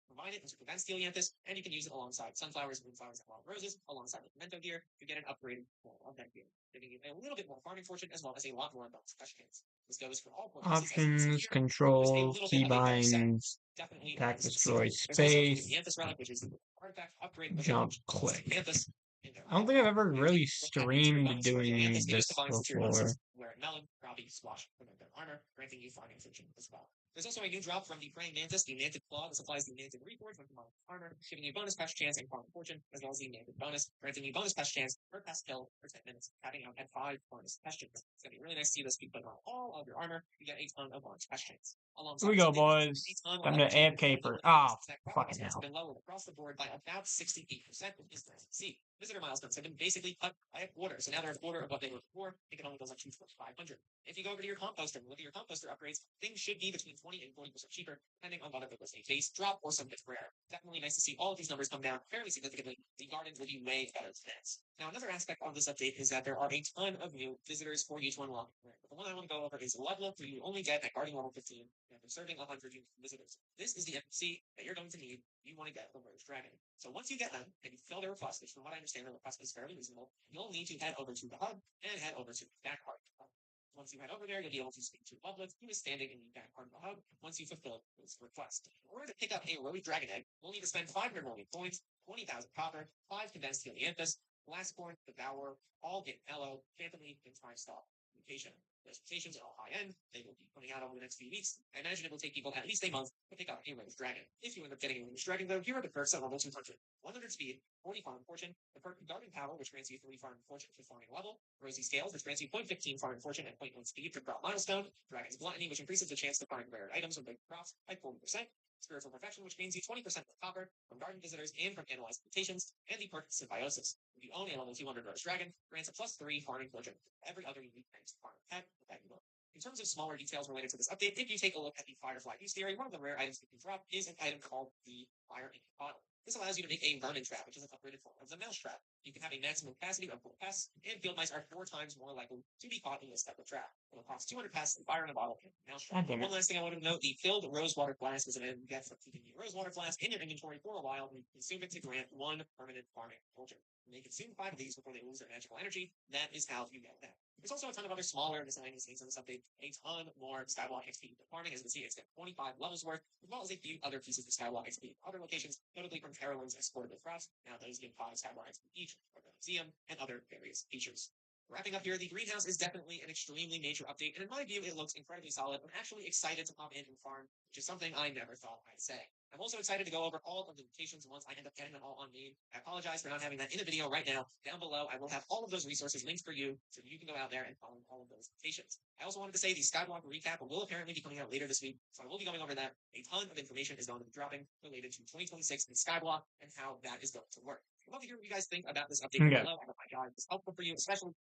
Combine it into Prevents Helianthus, and you can use it alongside sunflowers, moonflowers, and wild roses, alongside the Fermento gear, to get an upgraded form of that gear, giving you a little bit more farming fortune, as well as a lot more bonus special chance. This goes for all purposes. Options, control, keybinds, Definitely attack, nice to destroy, see. There's also the space, Helianthus relic, which is the artifact upgrade with jump, a click. Helianthus in there. I don't think I've ever And really you can look at the streamed bonus for doing Helianthus. It just this combines the tier before. nonsense, where melon, crappie, squash, Fermento armor, granting you farming fortune as well. There's also a new drop from the Praying Mantis, the Mantic Claw. This applies the Mantic Reforge when combined with armor, giving you bonus patch chance and farming fortune, as well as the Mantic bonus, granting you bonus patch chance per pest kill for 10 minutes, capping out at 5 bonus patch chance. It's going to be really nice to see this be put on all of your armor. You get a ton of bonus patch chance. Here we go, boys. Time to AFK for. Oh, fucking hell. Has been lowered across the board by about 68%, which is nice to see. Visitor milestones have been basically cut by a quarter, so now they're a quarter of what they were before. I think it only goes up to 500. If you go over to your composter and look at your composter upgrades, things should be between 20 and 40% cheaper, depending on whether it was a base drop or something rare. Definitely nice to see all of these numbers come down fairly significantly. The gardens will be way better than this. Now, another aspect of this update is that there are a ton of new visitors for you to unlock. But the one I want to go over is level 3 you only get at Guardian level 15, and they're serving 100 visitors. This is the NPC that you're going to need. You want to get the Merge Dragon. So once you get them, and you fill their request, which from what I understand, the request is fairly reasonable, you'll need to head over to the hub and head over to the back part of the hub. Once you head over there, you'll be able to speak to Loveless, who is standing in the back part of the hub once you fulfill his request. In order to pick up a Rogue Dragon Egg, you'll need to spend 500 million points, 20,000 copper, 5 condensed Helianthus, Blastborn, Devourer, all get Mellow, Phantom Leaf, and Time Stalk. Location. The expectations are all high end. They will be coming out over the next few weeks. I imagine it will take people at least a month to pick up a ranged dragon. If you end up getting a ranged dragon, though, here are the perks at level 200. 100 speed, 40 farm fortune, the perk guarding power, which grants you 3 farm fortune for farming level, rosy scales, which grants you 0.15 farm fortune and 0.1 speed for crop milestone, dragon's gluttony, which increases the chance to find rare items from big crops by 40%, spiritual perfection, which gains you 20% of copper from garden visitors and from analyzed mutations, and the perk symbiosis. If you own a level 200 rose dragon, grants a +3 farming fortune for every other unique thanks to farm pet that you own. In terms of smaller details related to this update, if you take a look at the Firefly Bestiary, one of the rare items you can drop is an item called the Fire Ink Bottle. This allows you to make a vermin trap, which is an upgraded form of the mouse trap. You can have a maximum capacity of 4 pests, and field mice are 4 times more likely to be caught in this type of trap. It will cost 200 pests and fire in a bottle and a mouse trap. God damn One it. last thing I want to note, the filled rosewater flask is an item you get from keeping the rosewater flask in your inventory for a while, and you consume it to grant 1 permanent farming culture. When they consume 5 of these before they lose their magical energy, that is how you get that. There's also a ton of other smaller miscellaneous things in this update. A ton more Skyblock XP for farming. As you can see, it's got 25 levels worth, as well as a few other pieces of Skyblock XP in other locations, notably from Carolyn's Exportable Crops. Now those give 5 Skyblock XP each, for the museum, and other various features. Wrapping up here, the greenhouse is definitely an extremely major update, and in my view, it looks incredibly solid. I'm actually excited to pop in and farm, which is something I never thought I'd say. I'm also excited to go over all of the mutations once I end up getting them all on me. I apologize for not having that in a video right now. Down below, I will have all of those resources linked for you, so you can go out there and follow all of those mutations. I also wanted to say the Skyblock recap will apparently be coming out later this week, so I will be going over that. A ton of information is going to be dropping related to 2026 in Skyblock and how that is going to work. I'd love to hear what you guys think about this update Okay. below. I hope my guide was helpful for you, especially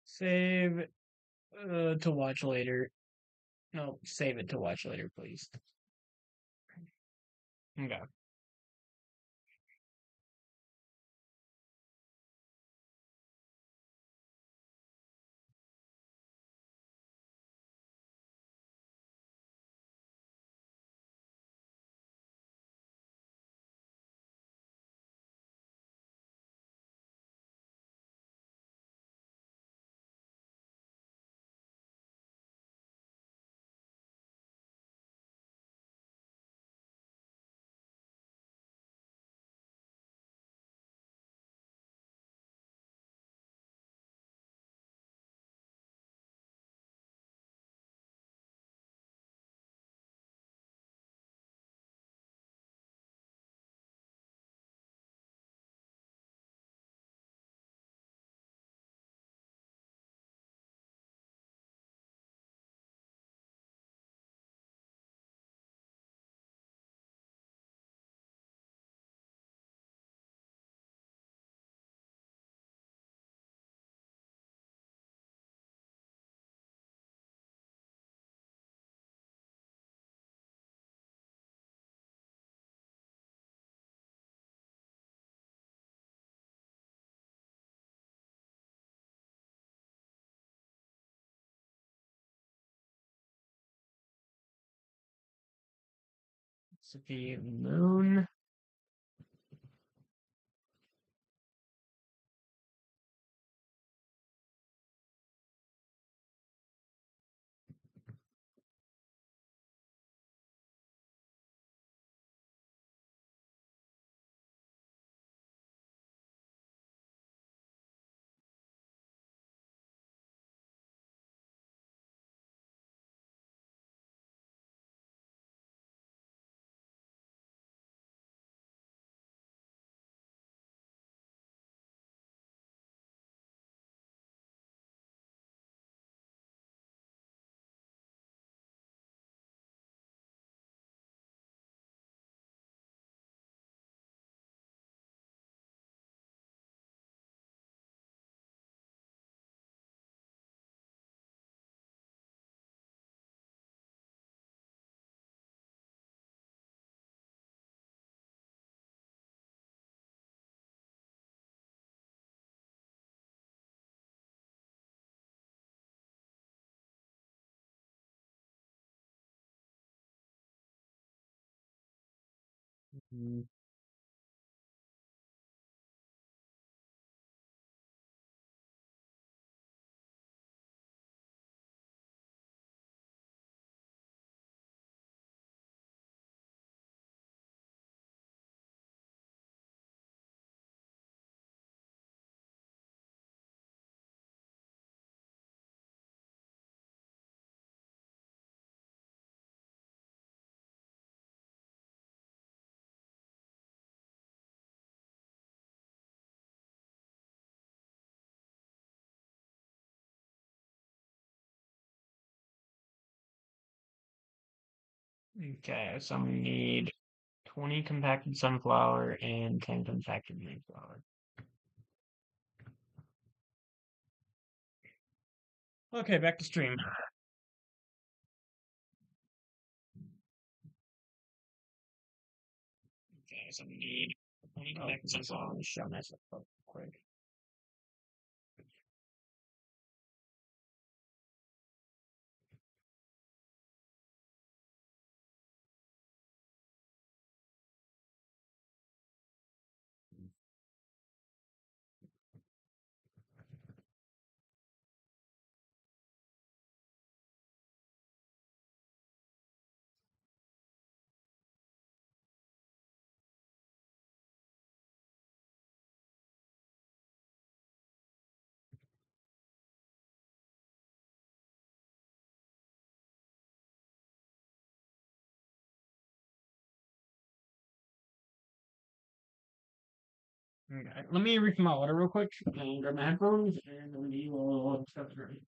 Save to watch later. No, save it to watch later, please. Okay. Sophie Moon. Okay, so I'm gonna need 20 compacted sunflower and 10 compacted mayflower. Okay, back to stream. Okay, so we need 20 compacted sunflower. Let me show myself up quick. Okay, let me refill my water real quick and grab my headphones, and then we will start streaming.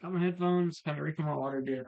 Got my headphones, kind of refill my water, dude.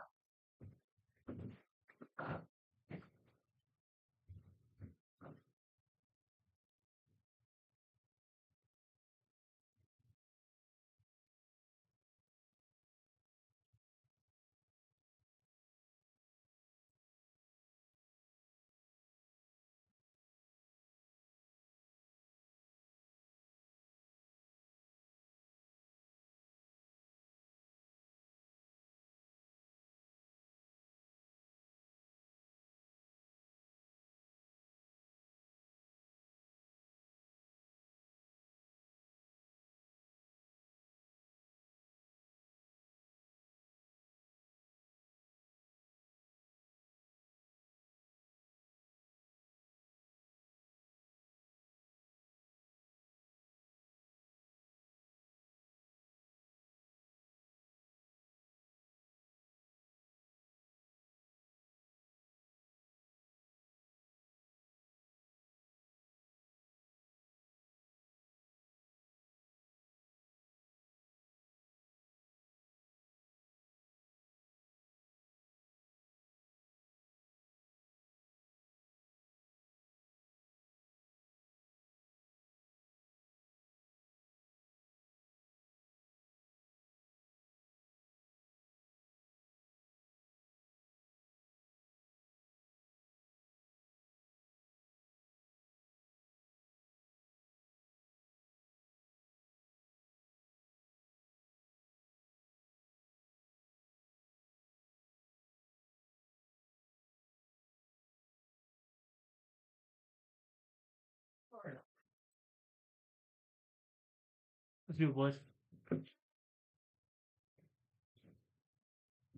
Let's do it, boys.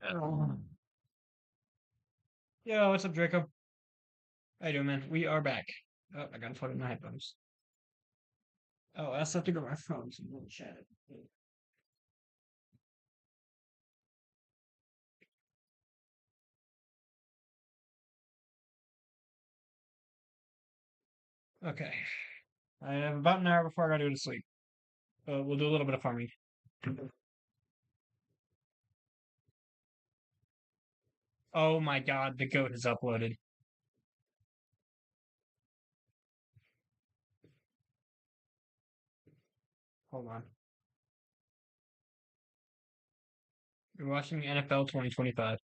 Oh. Yo, what's up, Draco? How you doing, man? We are back. Oh, I gotta plug in my headphones. Oh, I also have to go to my phone, so I'm gonna chat it. Okay. I have about an hour before I gotta go to sleep. We'll do a little bit of farming. Oh my god, the goat has uploaded. Hold on. You're watching NFL 2025.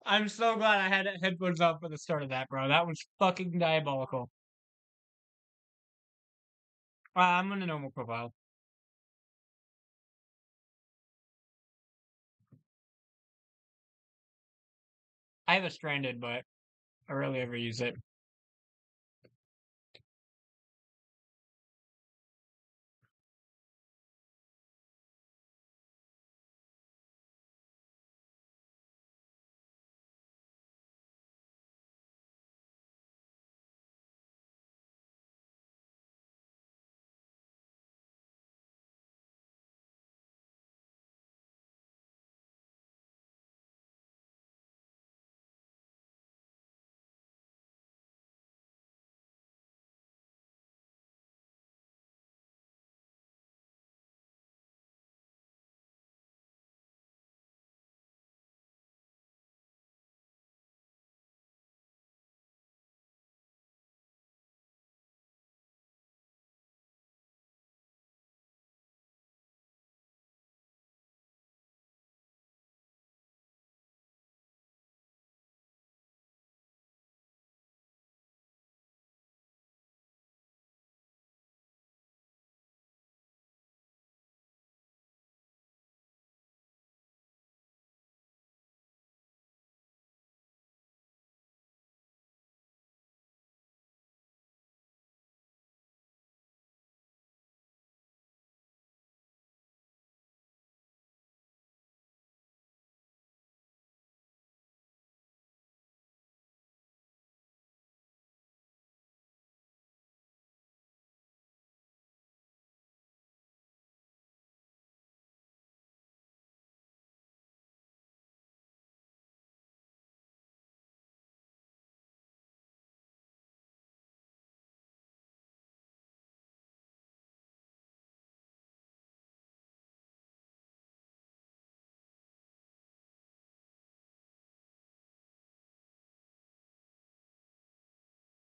I'm so glad I had headphones on for the start of that, bro. That was fucking diabolical. I'm on a normal profile. I have a stranded, but I rarely ever use it.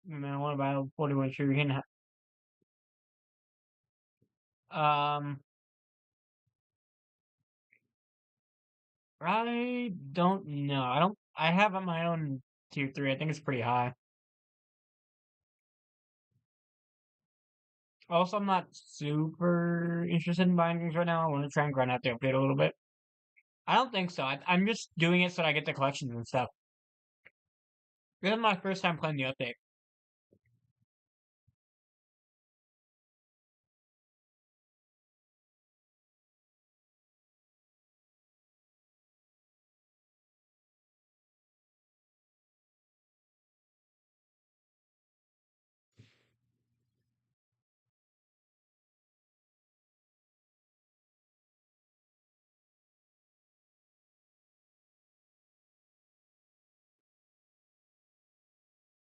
And then what about 41 sugar cane? Um, I don't know. I have on my own tier 3. I think it's pretty high. Also, I'm not super interested in buying things right now. I want to try and grind out the update a little bit. I don't think so. I'm just doing it so that I get the collections and stuff. This is my first time playing the update.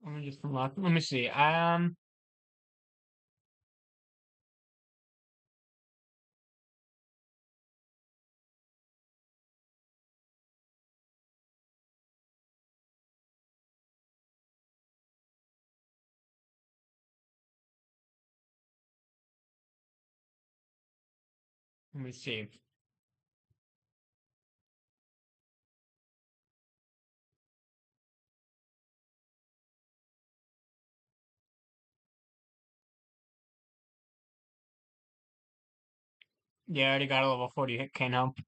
Let me just unlock. Let me see. Let me see. Yeah, I already got a level 40 hit cane help.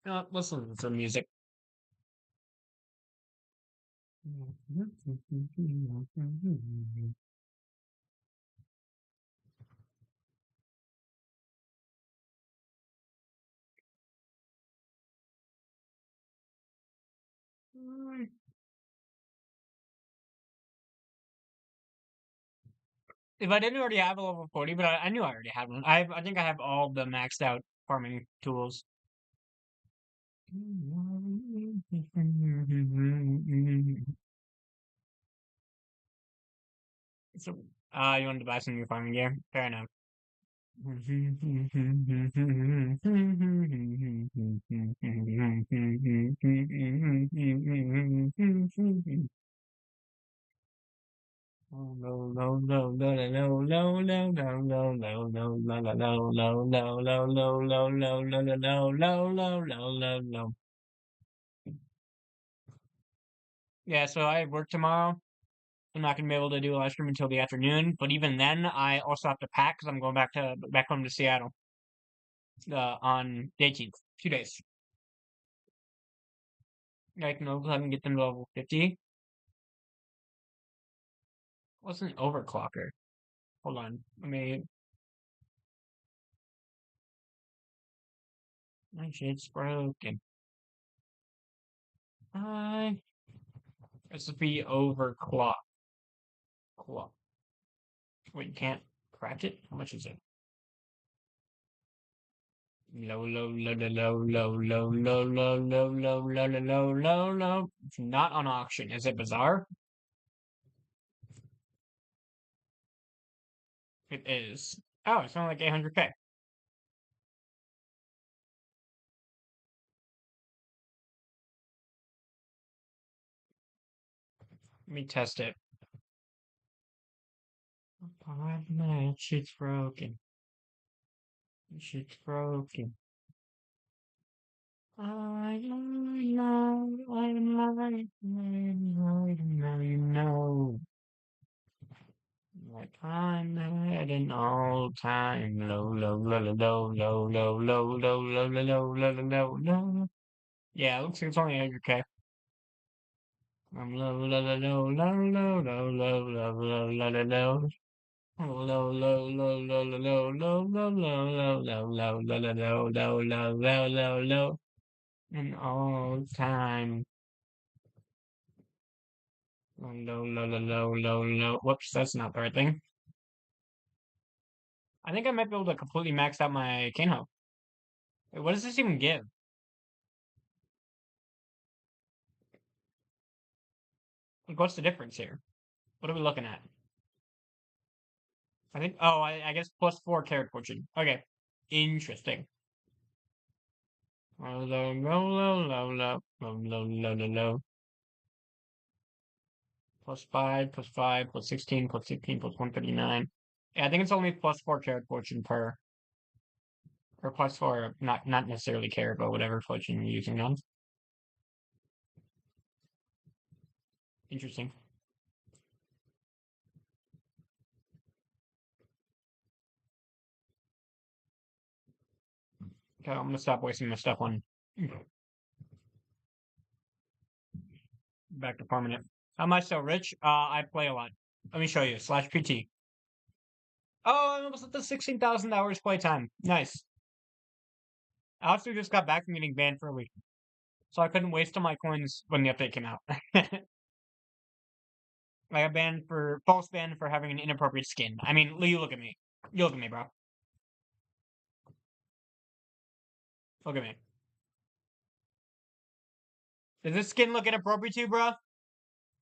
Let's listen to some music. If I didn't already have a level 40, but I knew I already had one. I think I have all the maxed out farming tools. So, you wanted to buy some new farming gear? Fair enough. Yeah, so I work tomorrow. I'm not gonna be able to do a live stream until the afternoon, but even then, I also have to pack because I'm going back home to Seattle on the 18th, 2 days. I can go ahead and get them to level 50. What's an overclocker? Hold on, let me. My shit's broken. I recipe overclock. Clock. Wait, you can't craft it? How much is it? Low, low, low, low, low, low, low, low, low, low, low, low, low, low, low. It's not on auction. Is it bizarre? It is. Oh, it's only like 800K. Let me test it. My shit's broken. Shit's broken. I know. Like I'm at an all time low, low, low, low, low, low, low, low, low, low, low, low, low, low. Yeah, it looks like it's only 100K. Low, low, low, low, low, low, low, low, low, low, low, low, low. Low, low, low, low, low, low, low, low, low, low, low, low, low, low, low, low, low, low, low. An all time low, low, low, low, low, low. Whoops, that's not the right thing. I think I might be able to completely max out my cane hoe. Wait, what does this even give? Like, what's the difference here? What are we looking at? I think, oh, I guess +4 carrot fortune. Okay. Interesting. Low, low, low, low, low, low, low, low, low, low, low. +5, +5, +16, +16, +139. Yeah, I think it's only +4 carrot fortune per, or +4, not necessarily carrot, but whatever fortune you're using on. Interesting. Okay, I'm gonna stop wasting my stuff on back to farming it. How am I so rich? I play a lot. Let me show you. /PT. Oh, I'm almost at the 16,000 hours playtime. Nice. I also just got back from getting banned for a week, so I couldn't waste all my coins when the update came out. I got banned for false banned for having an inappropriate skin. I mean, you look at me. You look at me, bro. Look at me. Does this skin look inappropriate to you, bro?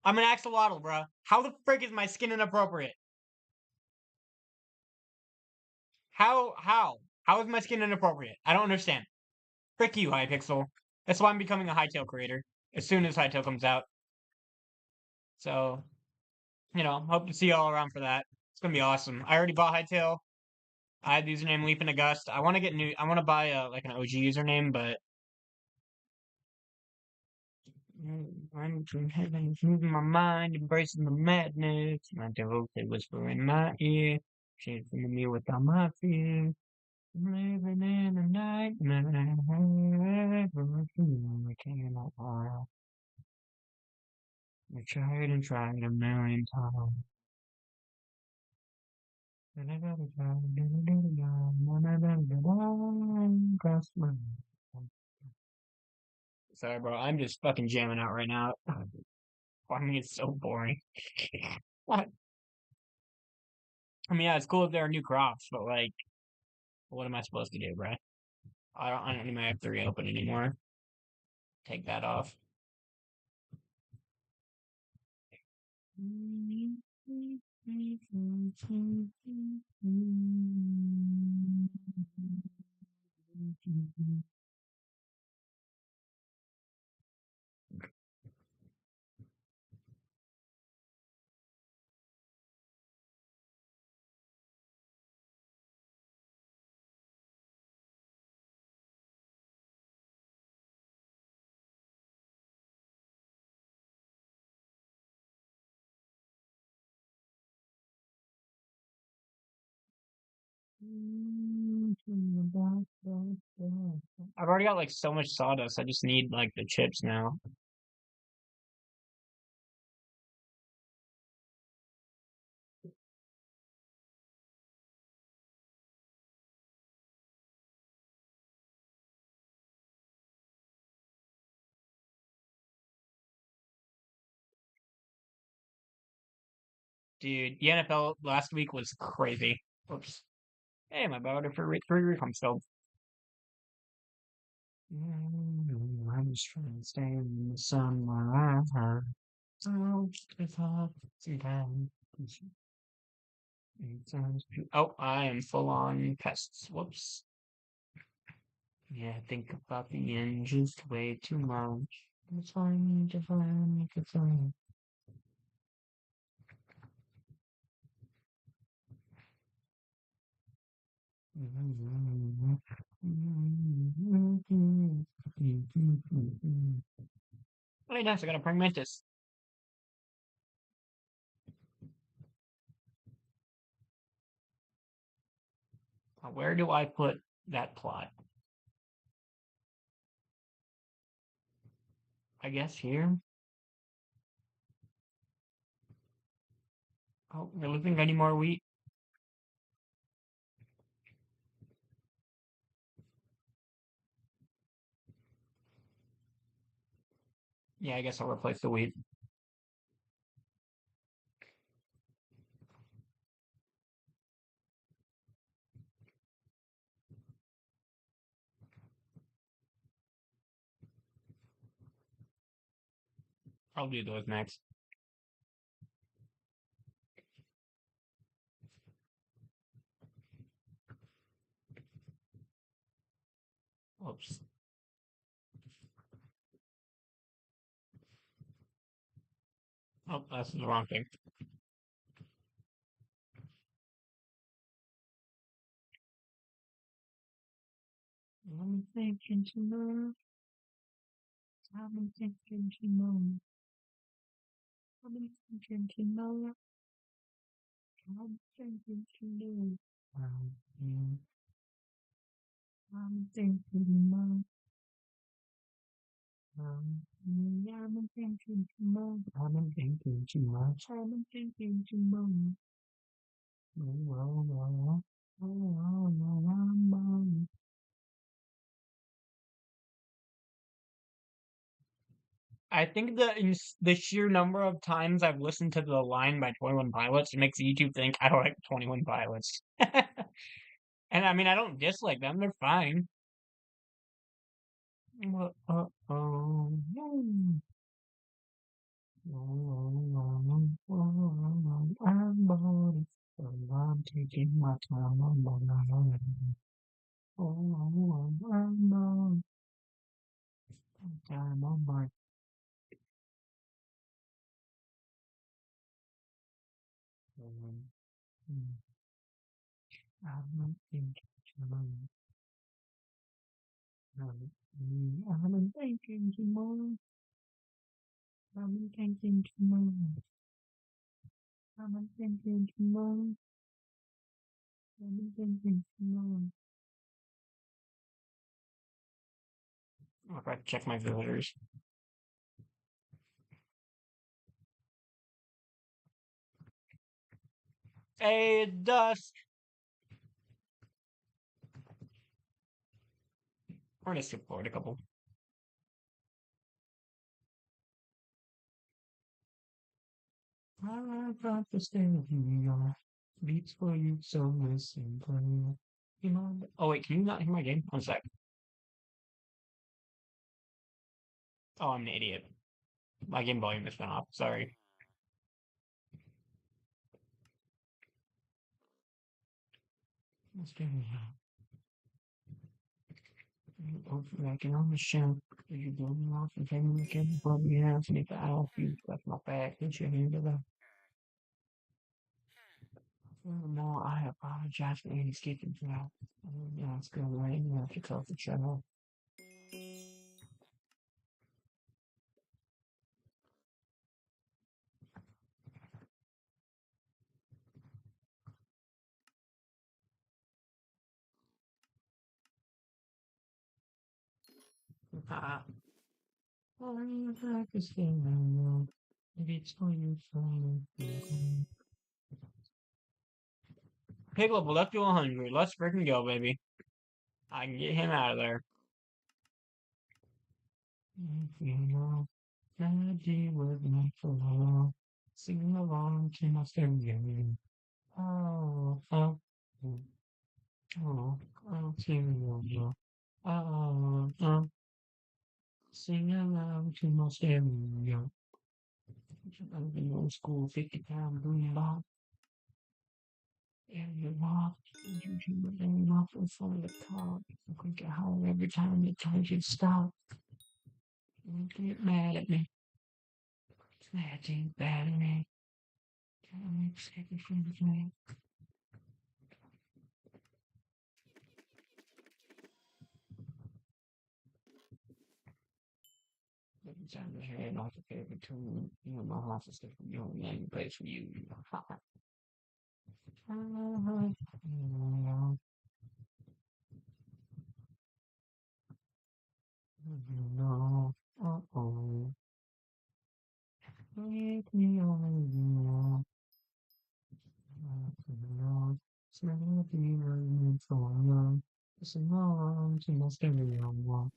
I'm an axolotl, bro. How the frick is my skin inappropriate? How is my skin inappropriate? I don't understand. Frick you, Hypixel. That's why I'm becoming a Hytale creator as soon as Hytale comes out. So, hope to see y'all around for that. It's gonna be awesome. I already bought Hytale. I had the username Leap in August. I want to get new. I want to buy like an OG username, but I'm between heaven, moving my mind, embracing the madness. My devotee whisper in my ear, chasing the me with all my fear. Living in a nightmare, I cannot lie. I tried and tried a million times. And I gotta try, cross my. Sorry, bro. I'm just fucking jamming out right now. I mean, it's so boring. What? I mean, yeah, it's cool if there are new crops, but like, what am I supposed to do, bro? I don't even have to reopen anymore. Take that off. I've already got like so much sawdust. I just need like the chips now. Dude, the NFL last week was crazy. Oops. Hey, my bad for three recoms filled. I'm just trying to stay in the sun while I oh, it's hot sometimes. Oh, I am full on pests. Whoops. Yeah, think about the end just way too much. It's fine to find it fine. Oh, nice, I got a pragmatist. Where do I put that plot? I guess here. Oh, we're looking any more wheat? Yeah, I guess I'll replace the wheat. I'll do those next. Whoops. Oh, that's the wrong thing. I'm thinking tonight. I'm thinking tonight. I'm thinking tonight. I'm thinking tonight. I'm thinking tonight. I'm thinking tonight. I'm thinking too much. I'm thinking too much. I think the sheer number of times I've listened to the line by 21 Pilots makes YouTube think I like 21 Pilots. And I mean, I don't dislike them; they're fine. I'm bored, so I'm taking my time. I'm bored. I'm bored. Time on my I'm thinking tomorrow. I'm thinking tomorrow. I'm thinking tomorrow. I'm thinking tomorrow. I'm thinking tomorrow. I'll have to check my visitors. Hey, Dust. We're gonna skip forward a couple. I got to stay with you. Beats for you, so listen, play. You know. Oh wait, can you not hear my game? One sec. Oh, I'm an idiot. My game volume has been off. Sorry. Let's do it. I can on the shelf. You blow me off and take me again. Blow me out and if I off you, left my back and your hand to the. No, I apologize for any skipping that. Yeah, it's good. Right? You have to tell the channel. Oh, you practice game now. Maybe it's for you, fine. Piglet will left you 100. Let's freaking go, baby. I can get him out of there. If you know, melody was meant for love. Sing along to my stereo. Oh, oh, oh, oh, oh, stereo. Sing along to my stereo. I've been old school 50-pound boom box. And you walk, you do my name off in front of the car. I could get home every time you told you to stop. You get mad at me. Mad ain't bad at me. Tell me second from the flame. Every time the head off the favorite tune, you know, my heart's a different, you know, name plays for you. No, uh-oh. Make me only you. Smell the feeling for you. Listen on to my stereo. What?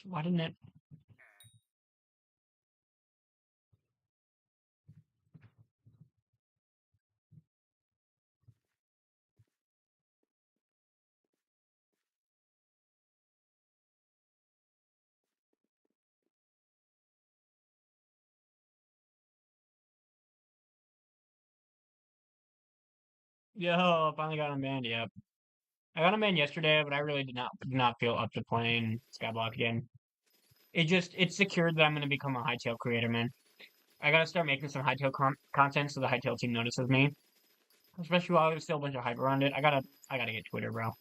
Why didn't it? Yo, I finally got a man. Yep. I got a man yesterday, but I really did not feel up to playing Skyblock again. It's secured that I'm gonna become a hightail creator, man. I gotta start making some hightail content so the hightail team notices me. Especially while there's still a bunch of hype around it. I gotta get Twitter, bro.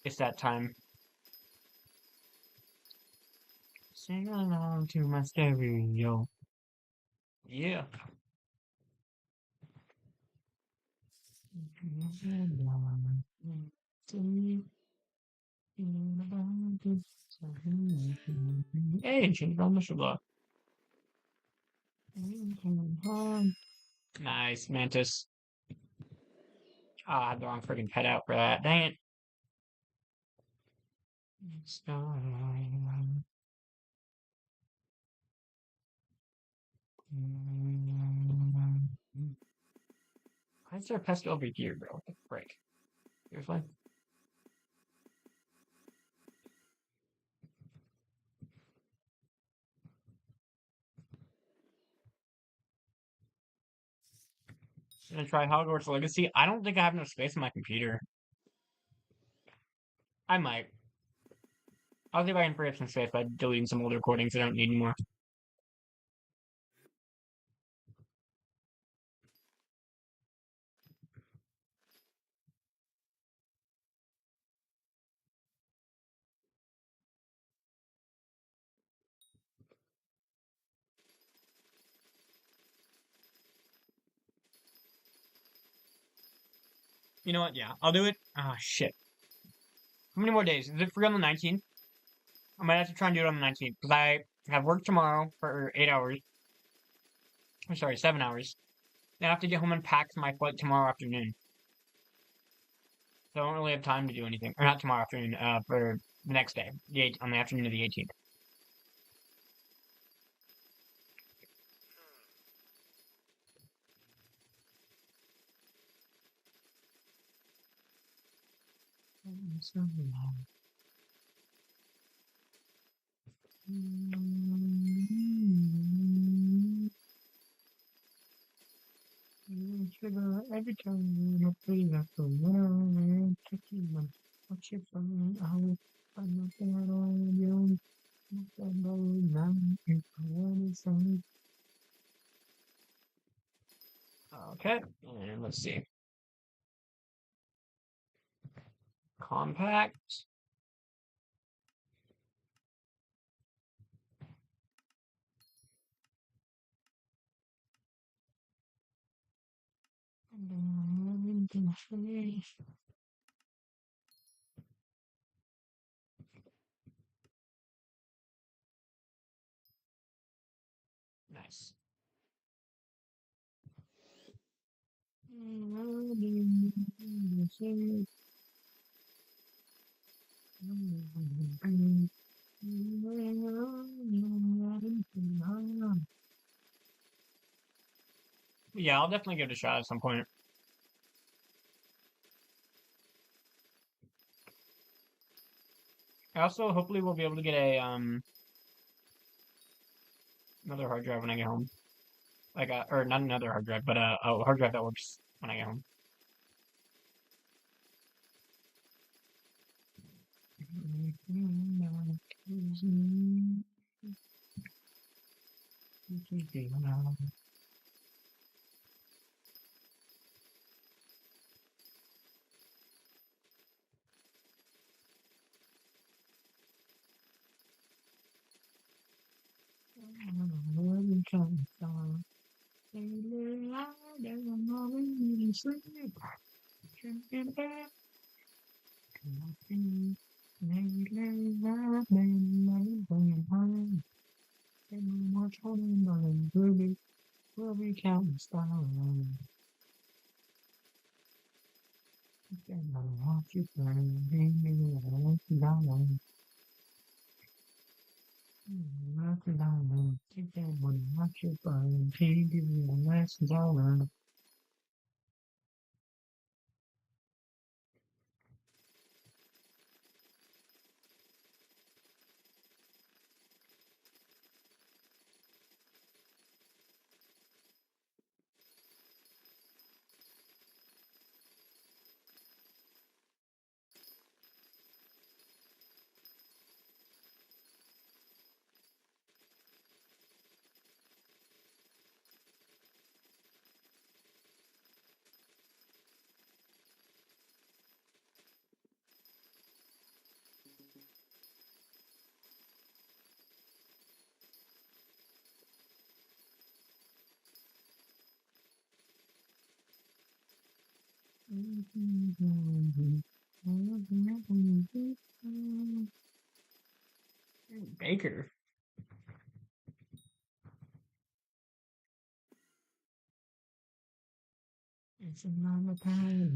It's that time. Sing along to my stereo. Yeah. Hey, change on Mr. Block. Nice, Mantis. Ah, I had the wrong freaking pet out for that. Dang it. Why is there a pest over here, bro? What the frick? Seriously? I'm gonna try Hogwarts Legacy. I don't think I have enough space on my computer. I might. I'll see if I can free up some space by deleting some old recordings I don't need anymore. You know what? Yeah, I'll do it. Ah, shit. How many more days? Is it free on the 19th? I might have to try and do it on the 19th because I have work tomorrow for 8 hours. I'm sorry, 7 hours. Then I have to get home and pack for my flight tomorrow afternoon. So I don't really have time to do anything. Or not tomorrow afternoon, for the next day, on the afternoon of the 18th. Every time I feel like the world taking my watch it from out. I'm not that on you. Okay, and let's see. Compact. Nice. Yeah, I'll definitely give it a shot at some point. I also hopefully will be able to get a another hard drive when I get home. Like or not another hard drive, but a hard drive that works when I get home. Baker. It's another time.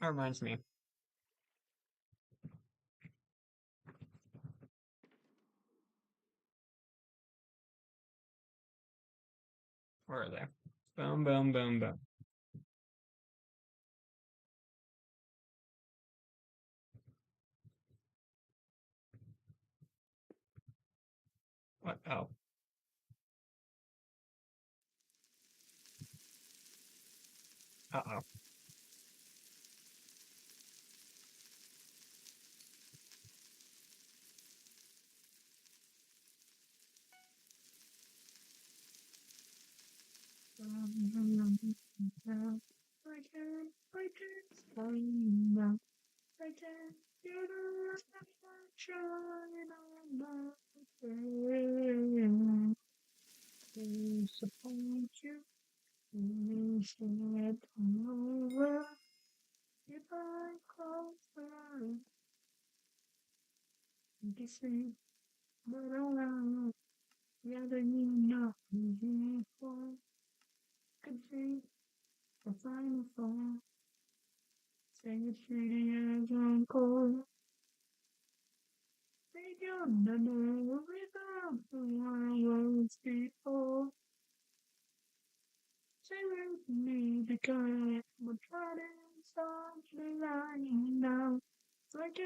That reminds me. Where are they? Boom, boom, boom, boom. What? Oh. Uh-oh. Support you. Instead over. If I close my eyes, you can see, but around, yeah, then you know, before, could see, the final fall, say it's pretty as on cold, they don't know without the words before, say with me because my body's on the line now, like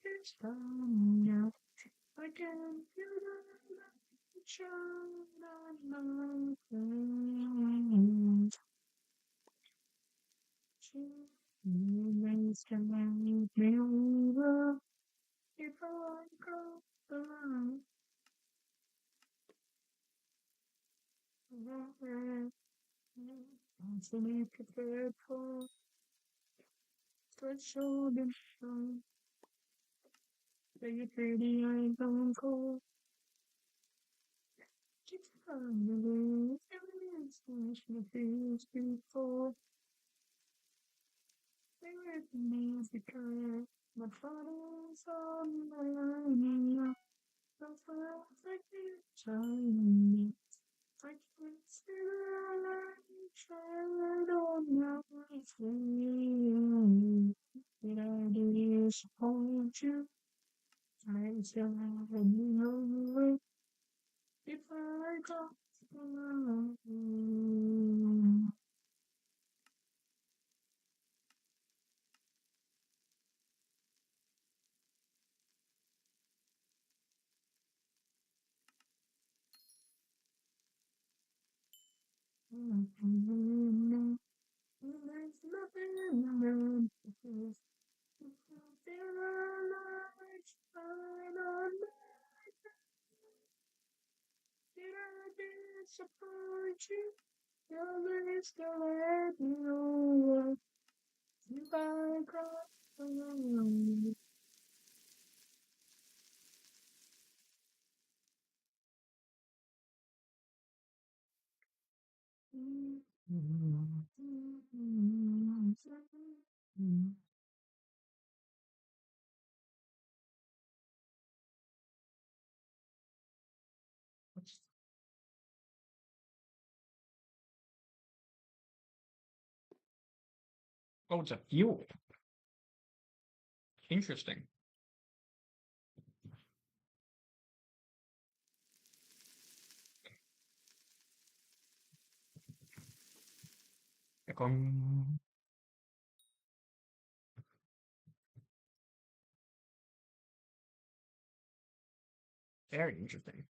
it's time now. I can feel the light shine on my face. Humans can make me over if I go around. I'm fully prepared for threshold and shine. Say it pretty, I ain't going cold. Keep on the way, everyone's finished my fears before. Stay with me because my father's on my line. That's why I take it time. I can't see the light shine on my face. Did I disappoint you? I still have you if I got alone. There's nothing around because there are lights shine on me. Did I disappoint you? You're still let me know if I got alone. Oh, it's a fuel. Interesting. Very interesting.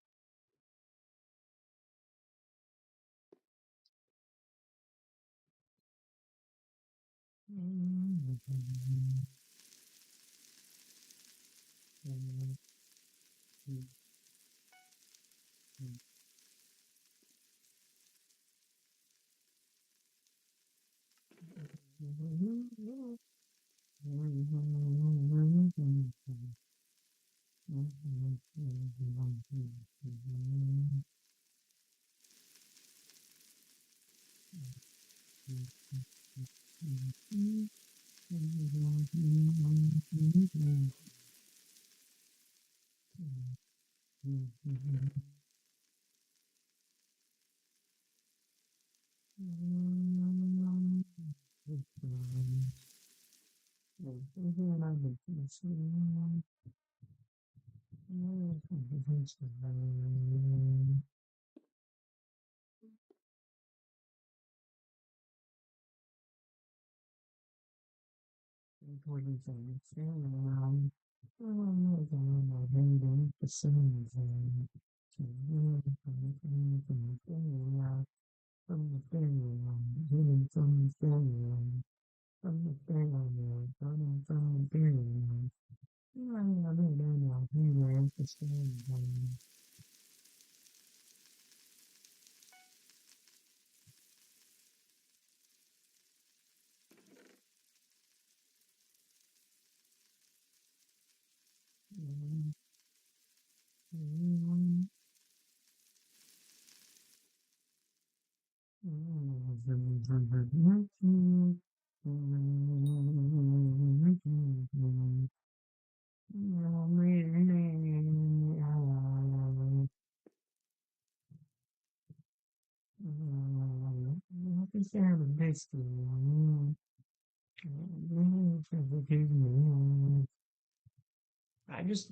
I just,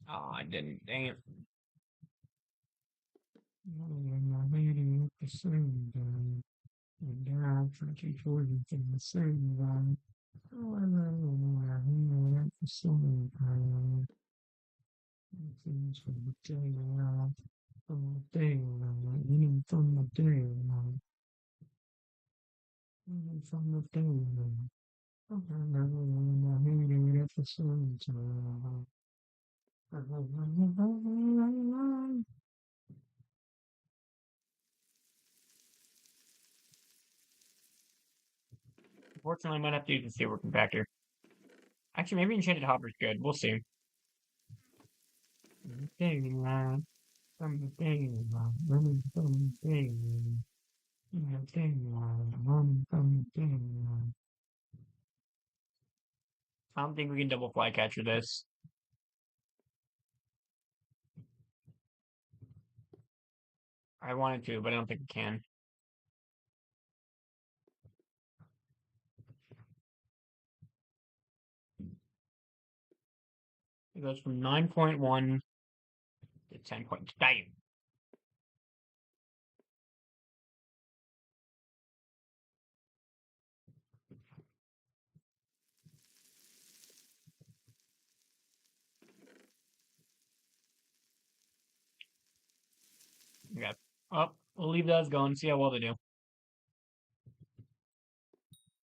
oh, I didn't. Dang it. Unfortunately, I might have to use the sewer compactor. Actually, maybe enchanted hopper's good. We'll see. I don't think we can double flycatcher this. I wanted to, but I don't think we can. It goes from 9.1 to 10 points. Damn. Okay. Oh, we'll leave those going, see how well they do.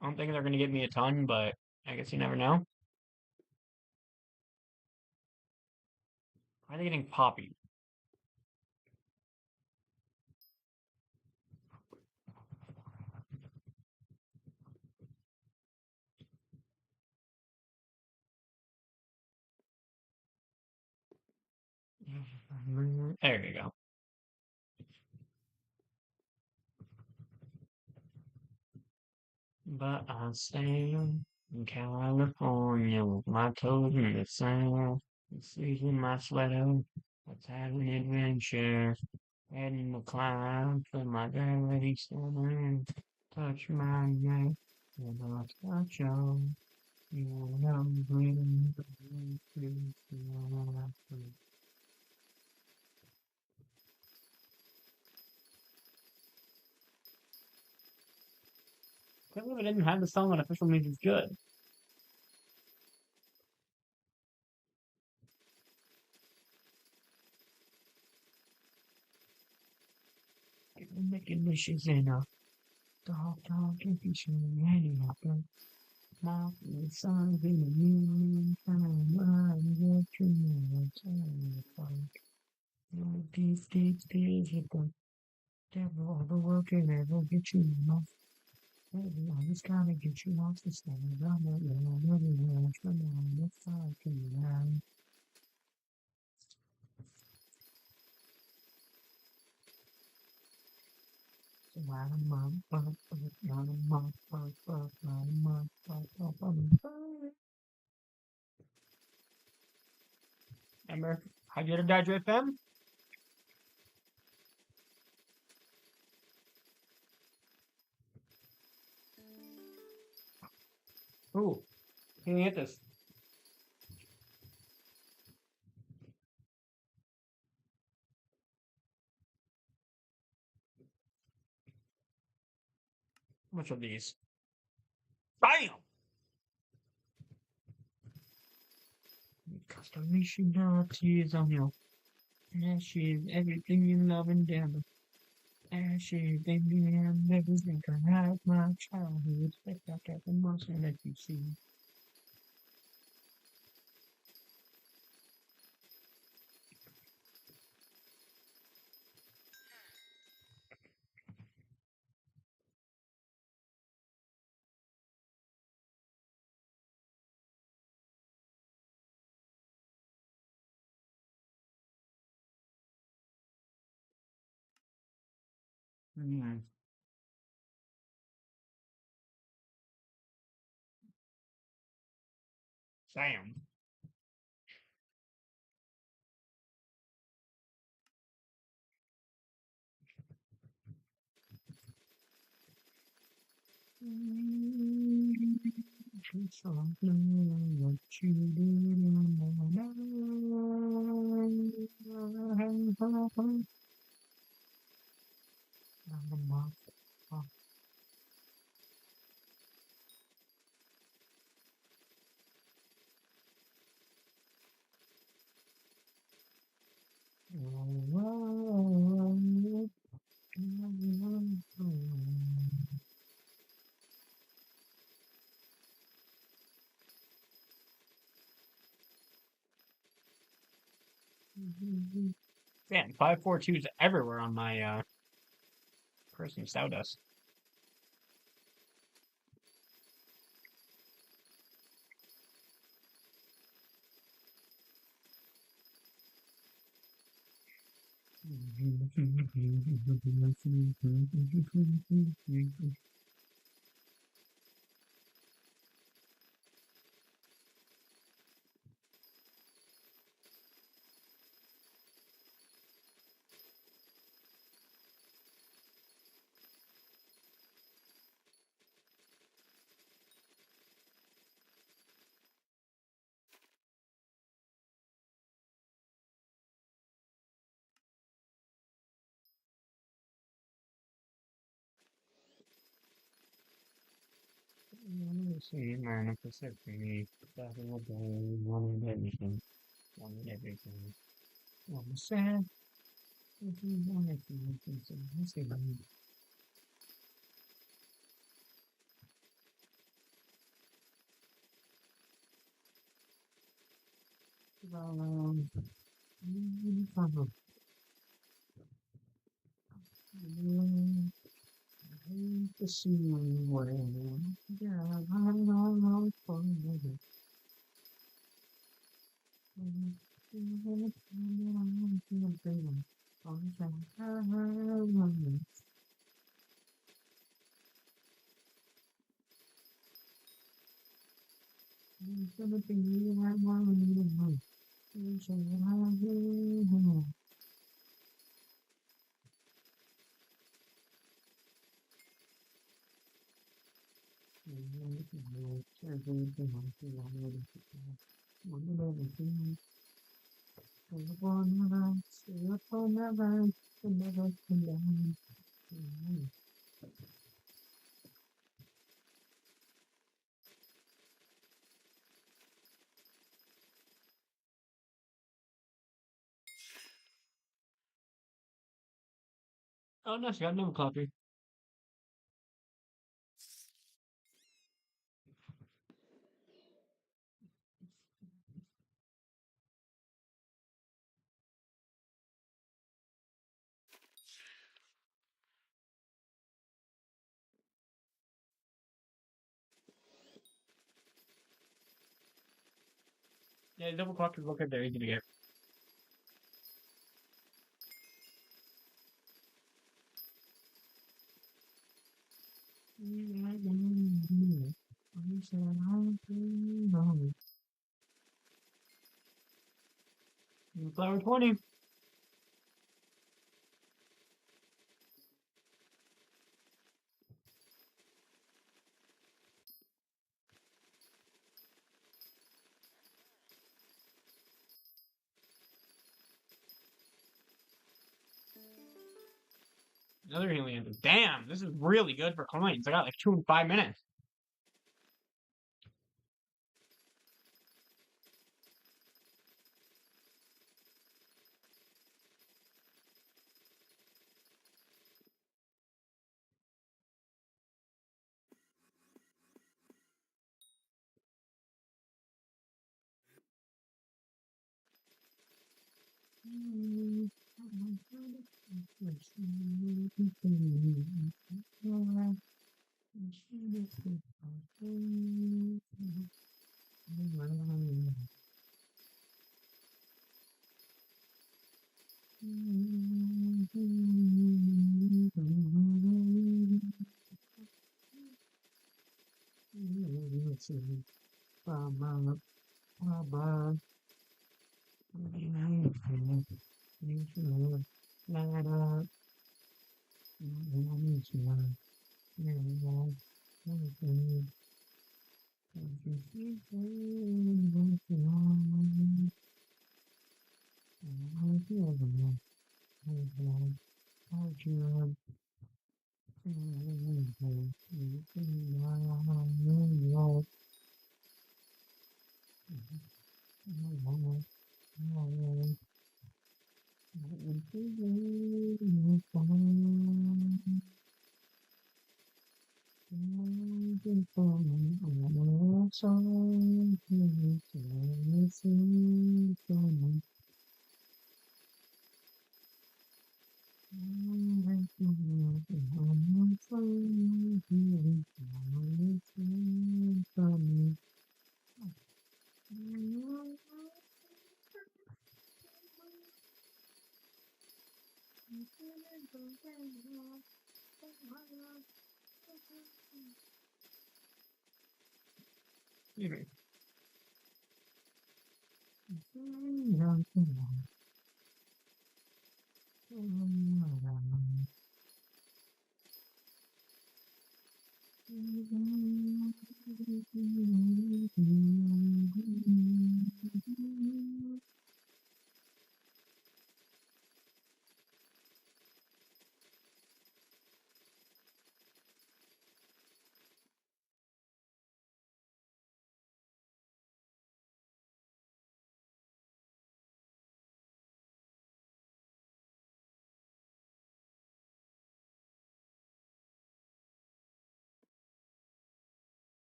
I don't think they're going to give me a ton, but I guess you never know. Why are they getting poppy? There you go. But I stay in California with my toes in the sand, sleeping my sweater. Let's have an adventure. Heading to climb for my gravity center. touch my neck, and I'll touch you. And I'm breathing. Can't believe I didn't have the song on official means it's good. Making wishes in a dog, if you should any happen. My son's in the moon, and get you know, deep, deep, deep, hit the devil all the work and never get you enough. Baby, I just gotta get you off the stand. I'm not really much, but now it's time to now. So remember how you had a Dodger FM? Ooh, can you hit this? Which of these? Bam! Constellation of tears on your ashes, everything you love and damn ashes, baby, and everything I had my childhood, expect that the emotion that you see. Mm. Sam. Something what you did in my life. Man, 542s everywhere on my person Stardust. See, man, if it's for me, that will be wanted everything, wanted everything. I'm sad if you wanted to make things easy. To see where yeah, I'm for it. Oh, no, she got another copy. Yeah, double copy book are very easy to get. Flower 20. Another alien. Damn, this is really good for coins. I got like 2 in 5 minutes.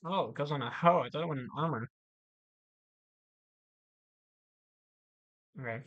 Oh, it goes on a hoe. I thought it went in armor. Okay.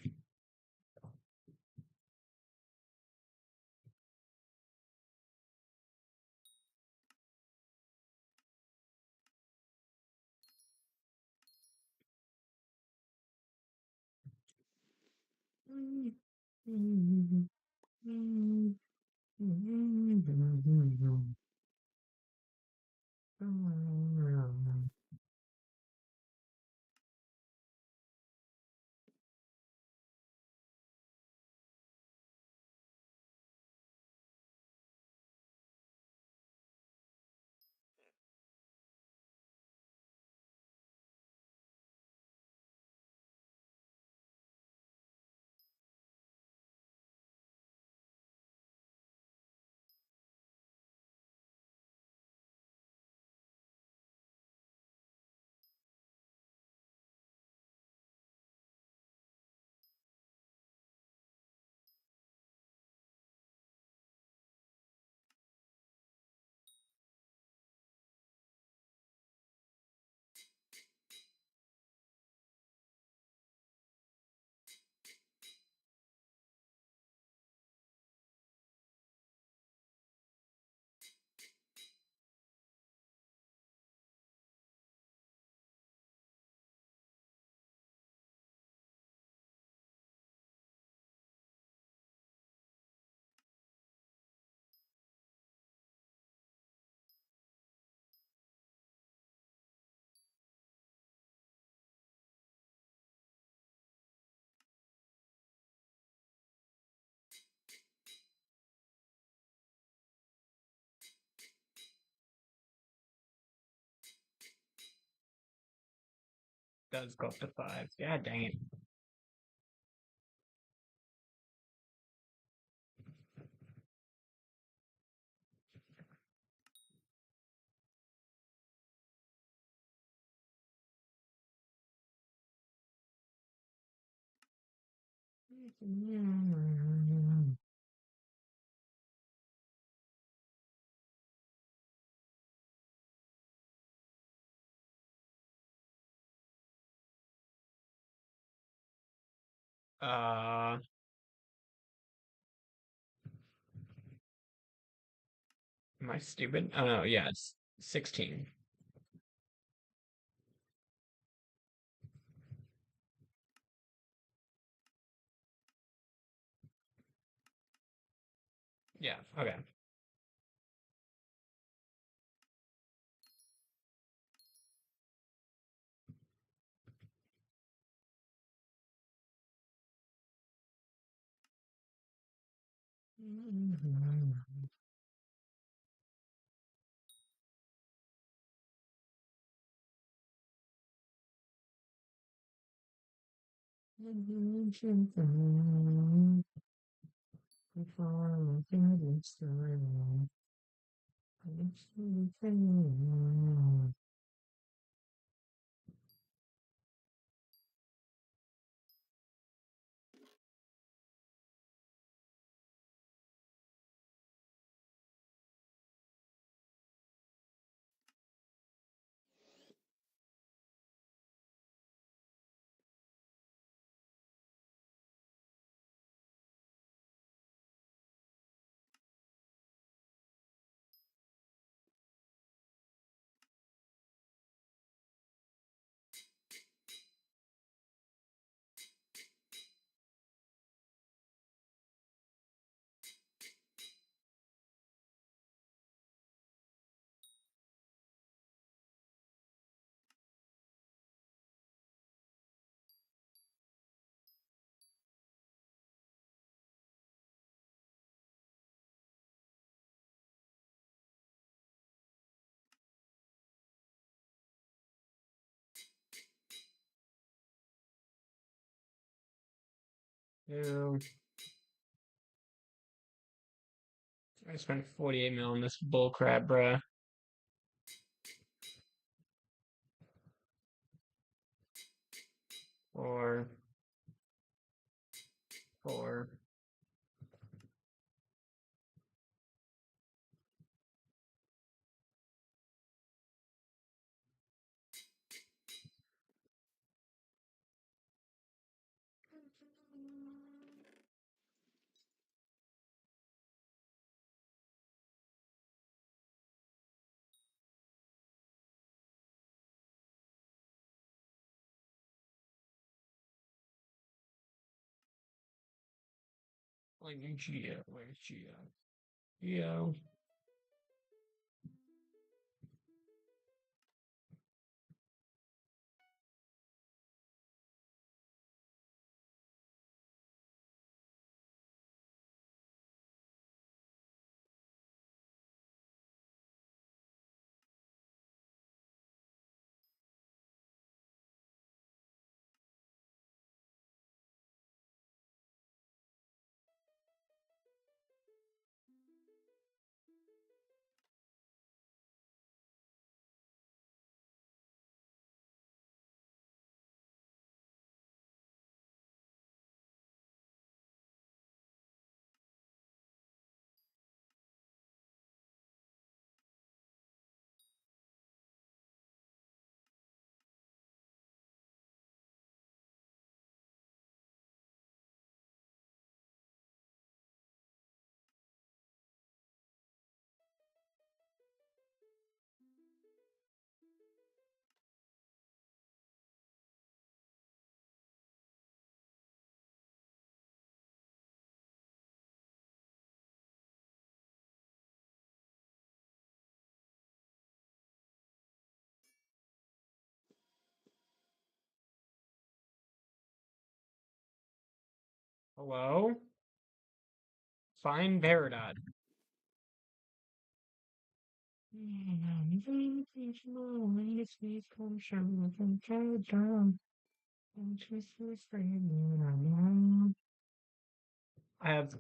Does go up to 5. Yeah, dang it. Uh, am I stupid? Oh no, yeah, it's 16. Yeah, okay. Ew. I spent 48 mil on this bullcrap, bruh. Four, four. Like Geo, where's Geo? Geo. Hello? Find Peridot. I have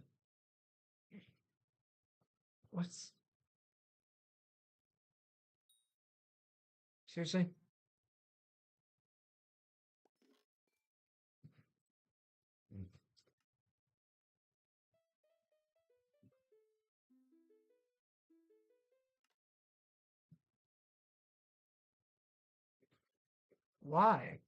what's seriously? Why?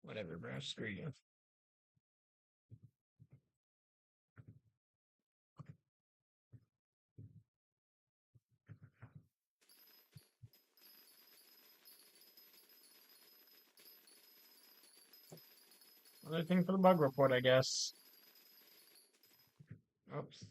Whatever, bro. Screw you. Another thing for the bug report, I guess. Oops.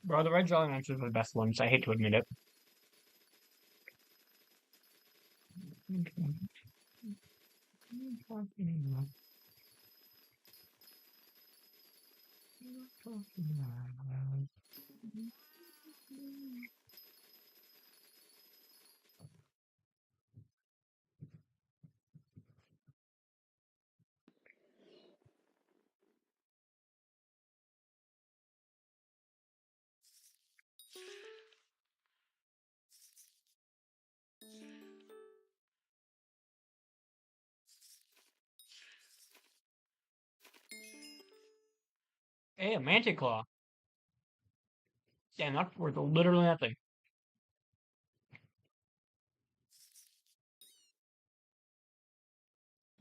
Bro, the red jelly ranchers are the best ones. I hate to admit it. Hey, a manticlaw. Damn, that's worth literally nothing.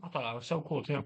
I thought that was so cool too.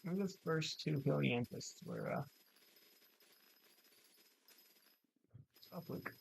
Those first two Helianthus were public.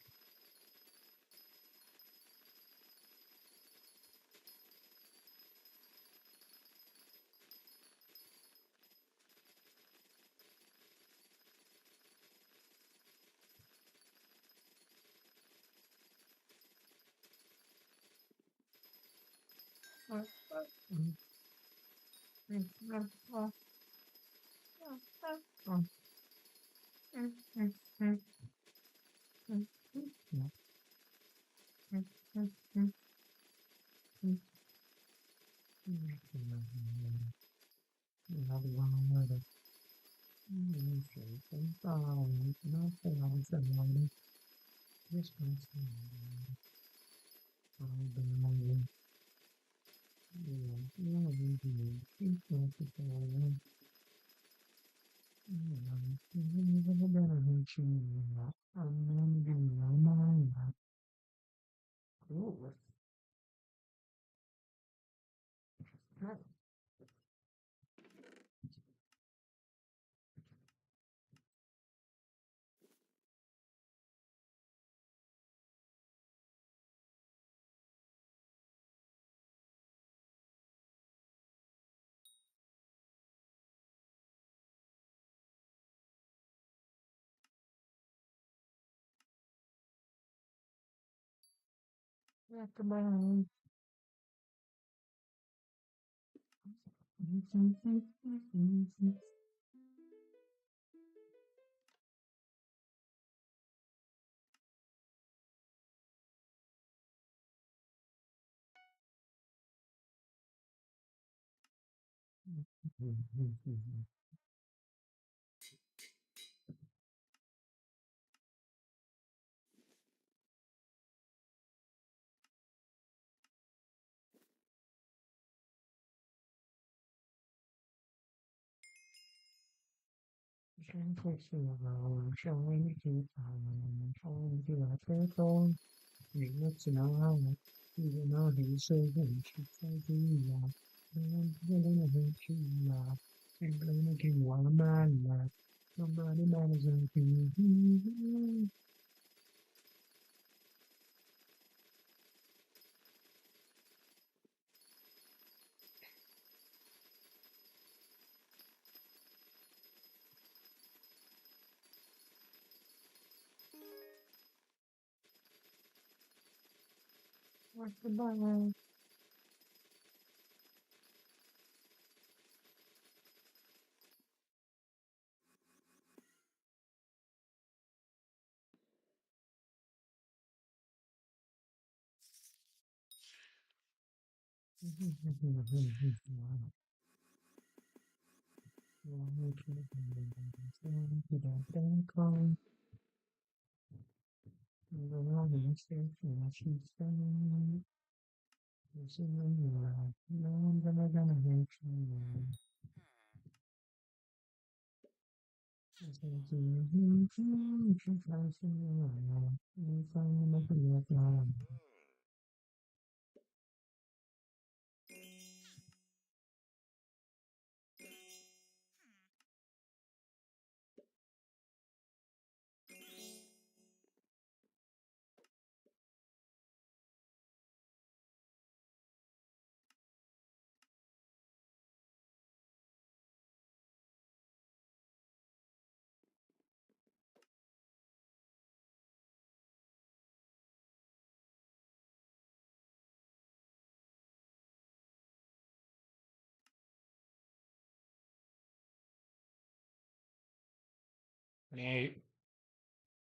28,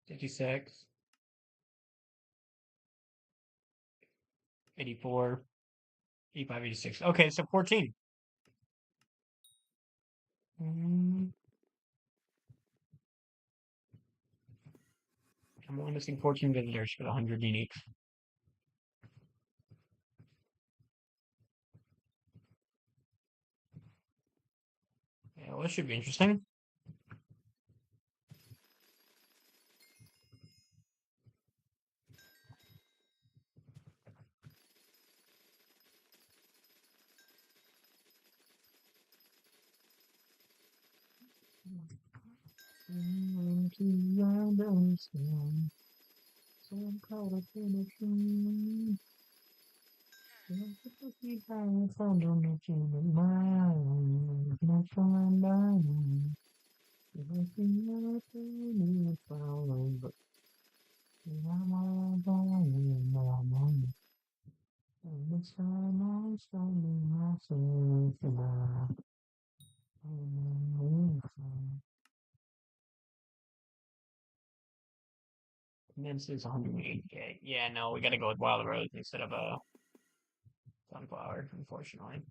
56, 84, 85, 86. Okay, so 14. Mm, I'm only missing 14 visitors for the 100 uniques. Yeah, well, this should be interesting. This is 108K. Yeah, no, we gotta go with Wild Rose instead of a Sunflower, unfortunately.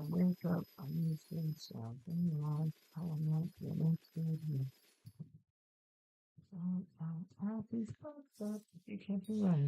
Wake up, I'm missing something like I'm not getting to you. Happy spots up, you can't be right.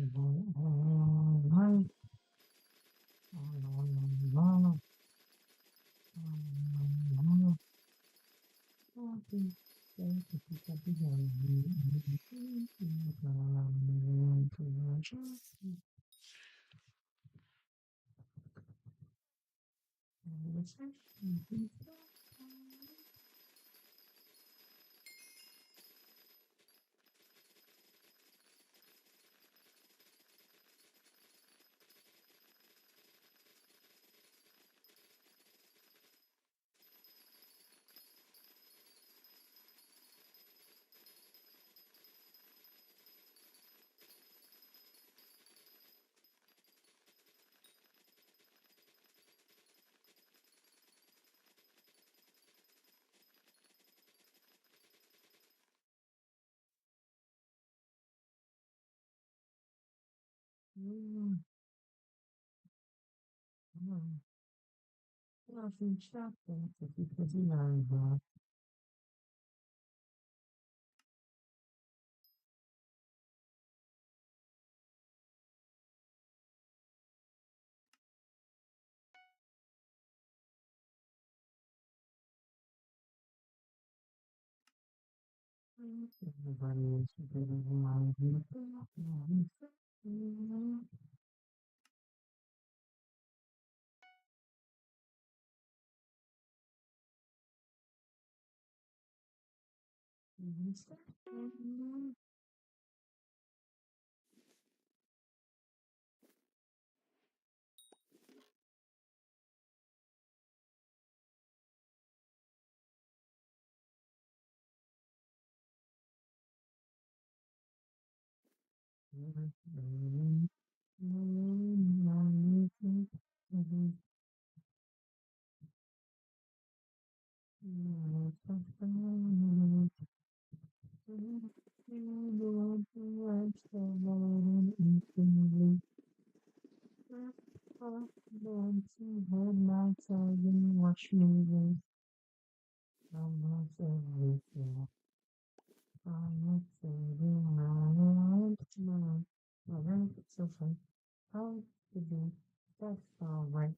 Watch me, I'm not everything. I'm not saving my life. Alright, so fun. How to do that's alright.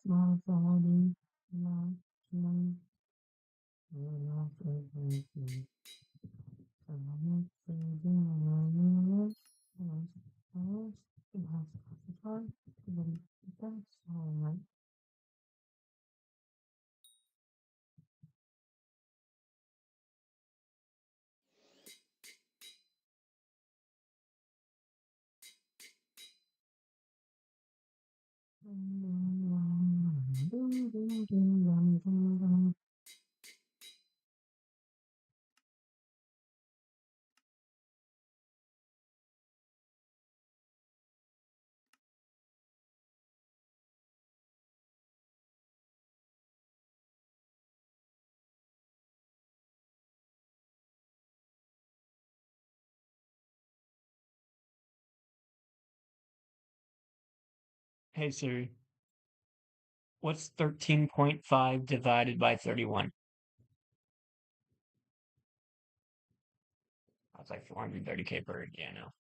My body, my mind, not everything. I'm not saving that's alright. Hey Siri, what's 13.5 divided by 31? That's like 430K per, yeah, no.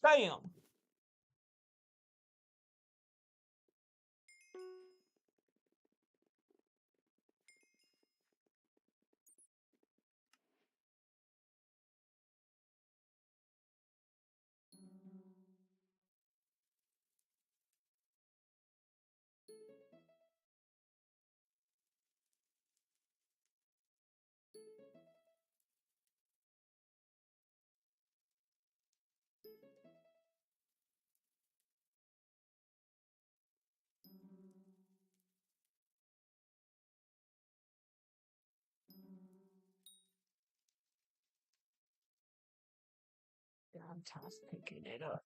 Bam! I'm toss picking it up.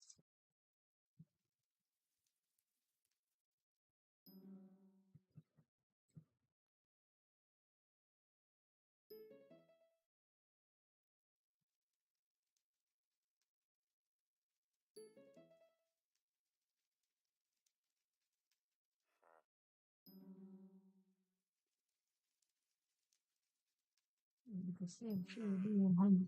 Percent sure be 100%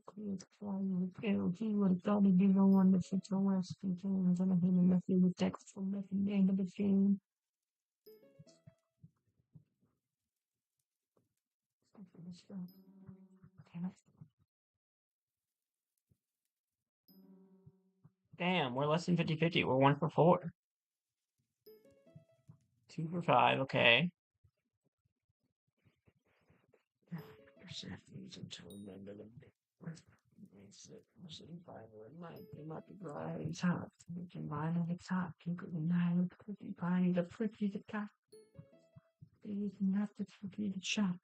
clear to fly with L. He would have thought he'd be the one to fix the West containers and I hit him if he was text from the end of the game. Damn, we're less than 50-50. We're 1 for 4. 2 for 5, okay. Percent needs until the end of the day. It might be right at the top. We can mine at the top. You could deny the pretty pine, the pretty the cat. It is not the pretty the shop.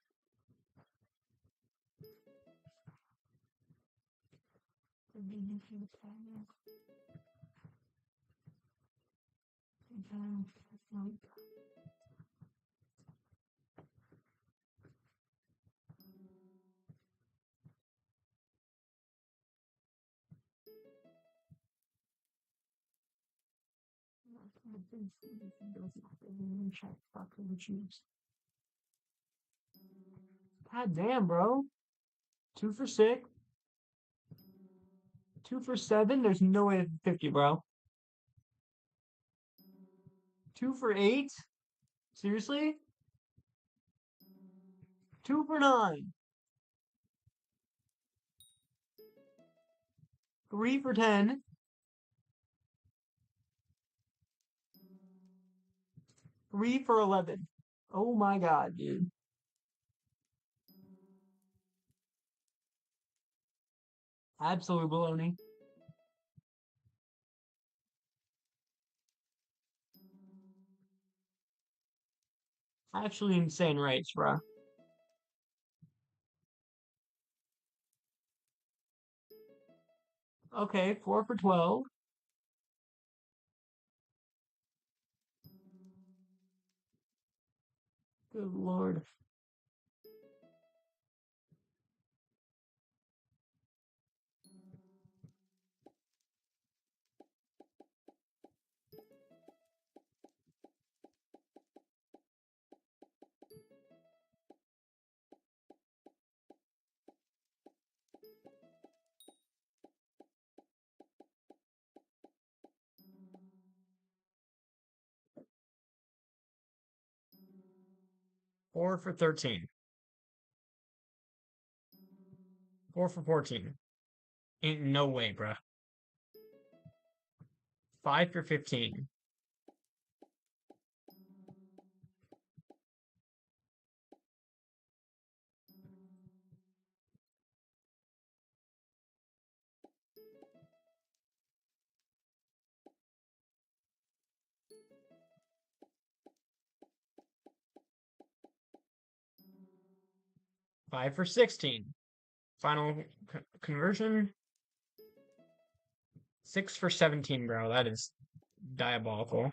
God damn, bro. 2 for 6. 2 for 7. There's no way it's 50, bro. 2 for 8. Seriously? 2 for 9. 3 for 10. 3 for 11. Oh my god, dude. Absolute baloney. Actually insane rates, bro. Okay, 4 for 12. Good lord. Four for 13. 4 for 14. Ain't no way, bruh. 5 for 15. Five for 16. Final conversion. 6 for 17, bro. That is diabolical.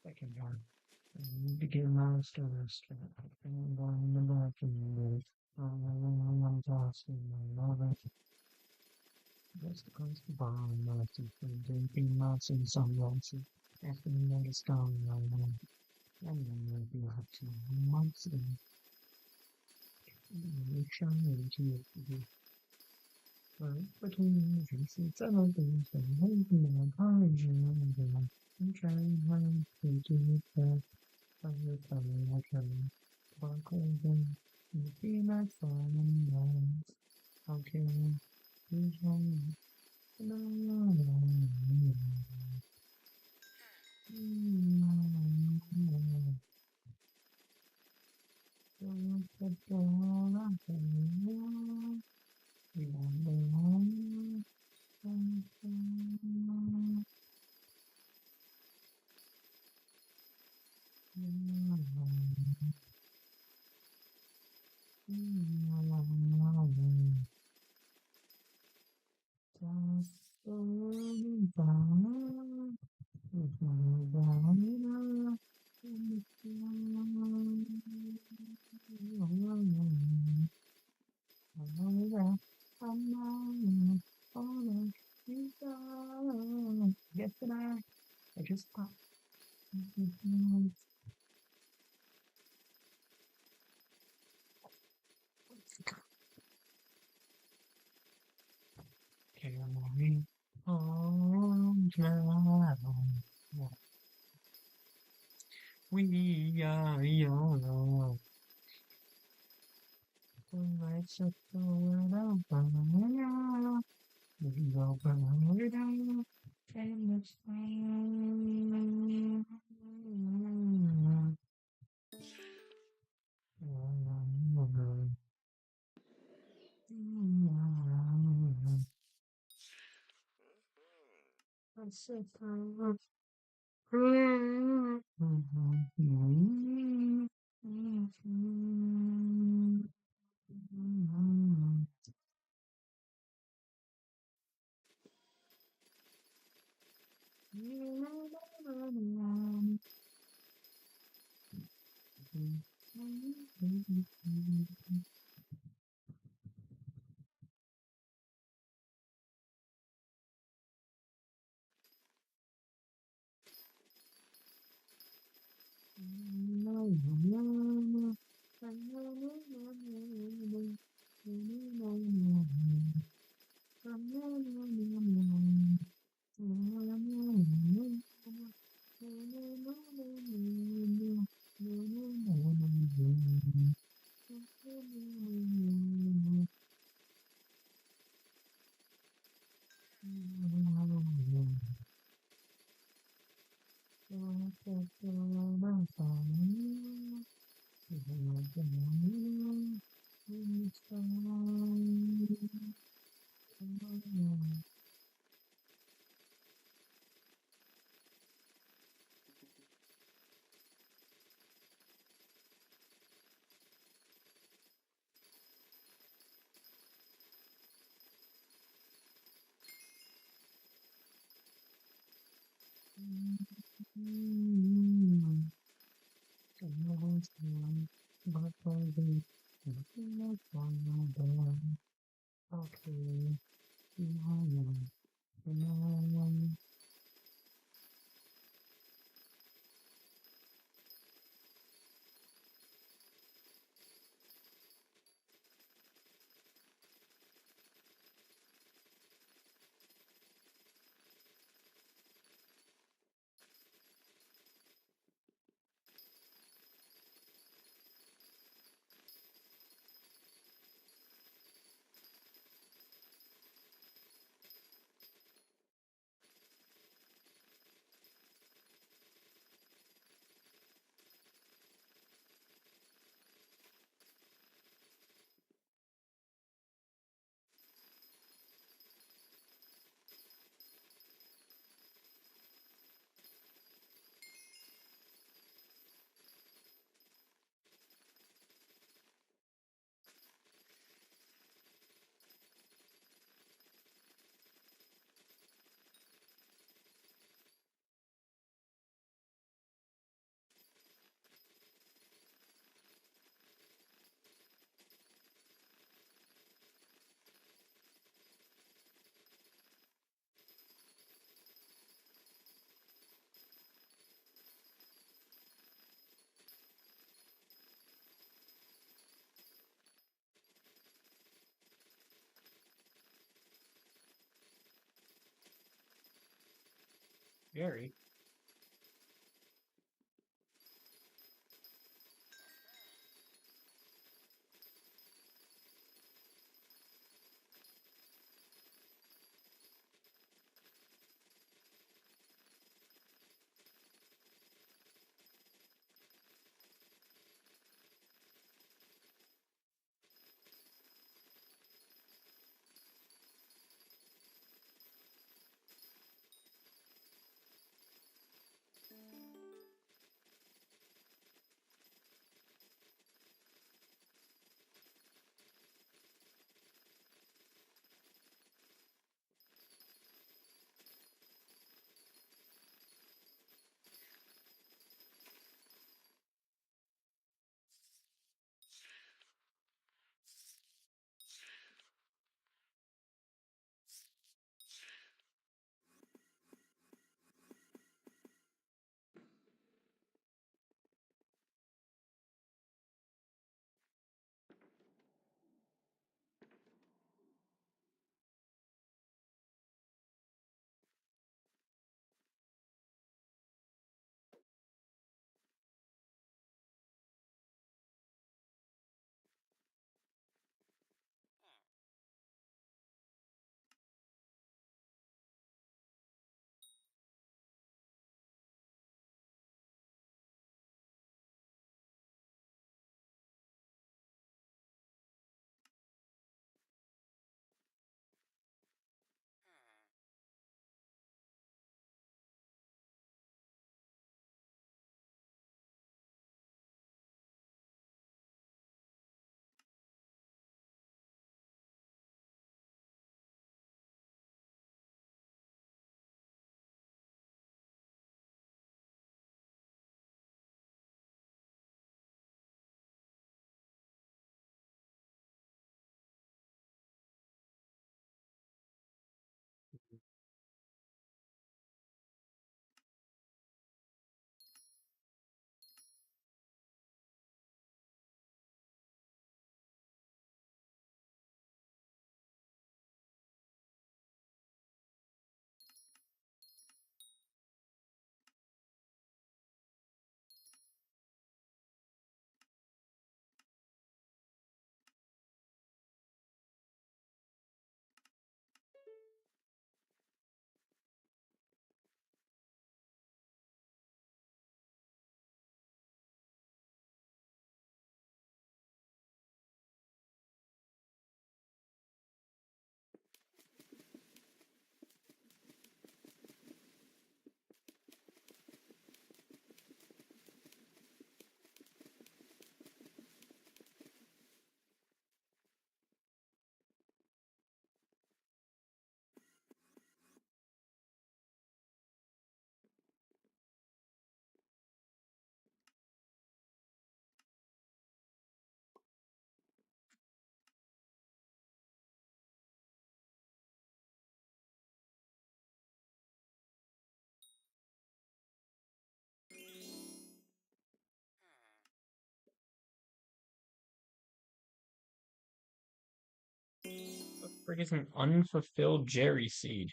Second one. I need to get my stars straight. I'm going in the bathroom. I'm tossing my mother. Just across the bar, I'm drinking lots and some lots. After the night is gone, I'm going to be up to months and make sure into it. Between the faces, I don't think so. Maybe I'm hard, I'm trying hard to do it back. I'm coming, I can walk over. You be my fun, okay. Who's home? No, no, no, no. just stop. Carry on now. We are young. The lights are going out. We go burn it down. And it's fine. Okay. Very. Frick is an unfulfilled Jerry seed.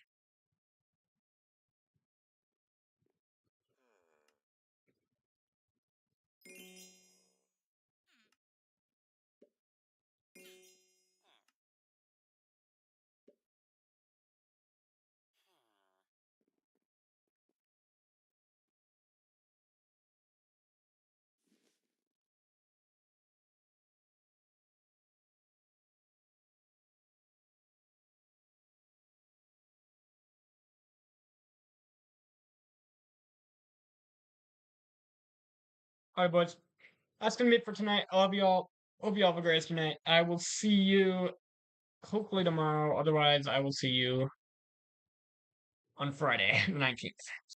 Alright, boys. That's gonna be it for tonight. I love y'all. Hope y'all have a great night. I will see you hopefully tomorrow. Otherwise, I will see you on Friday, the 19th.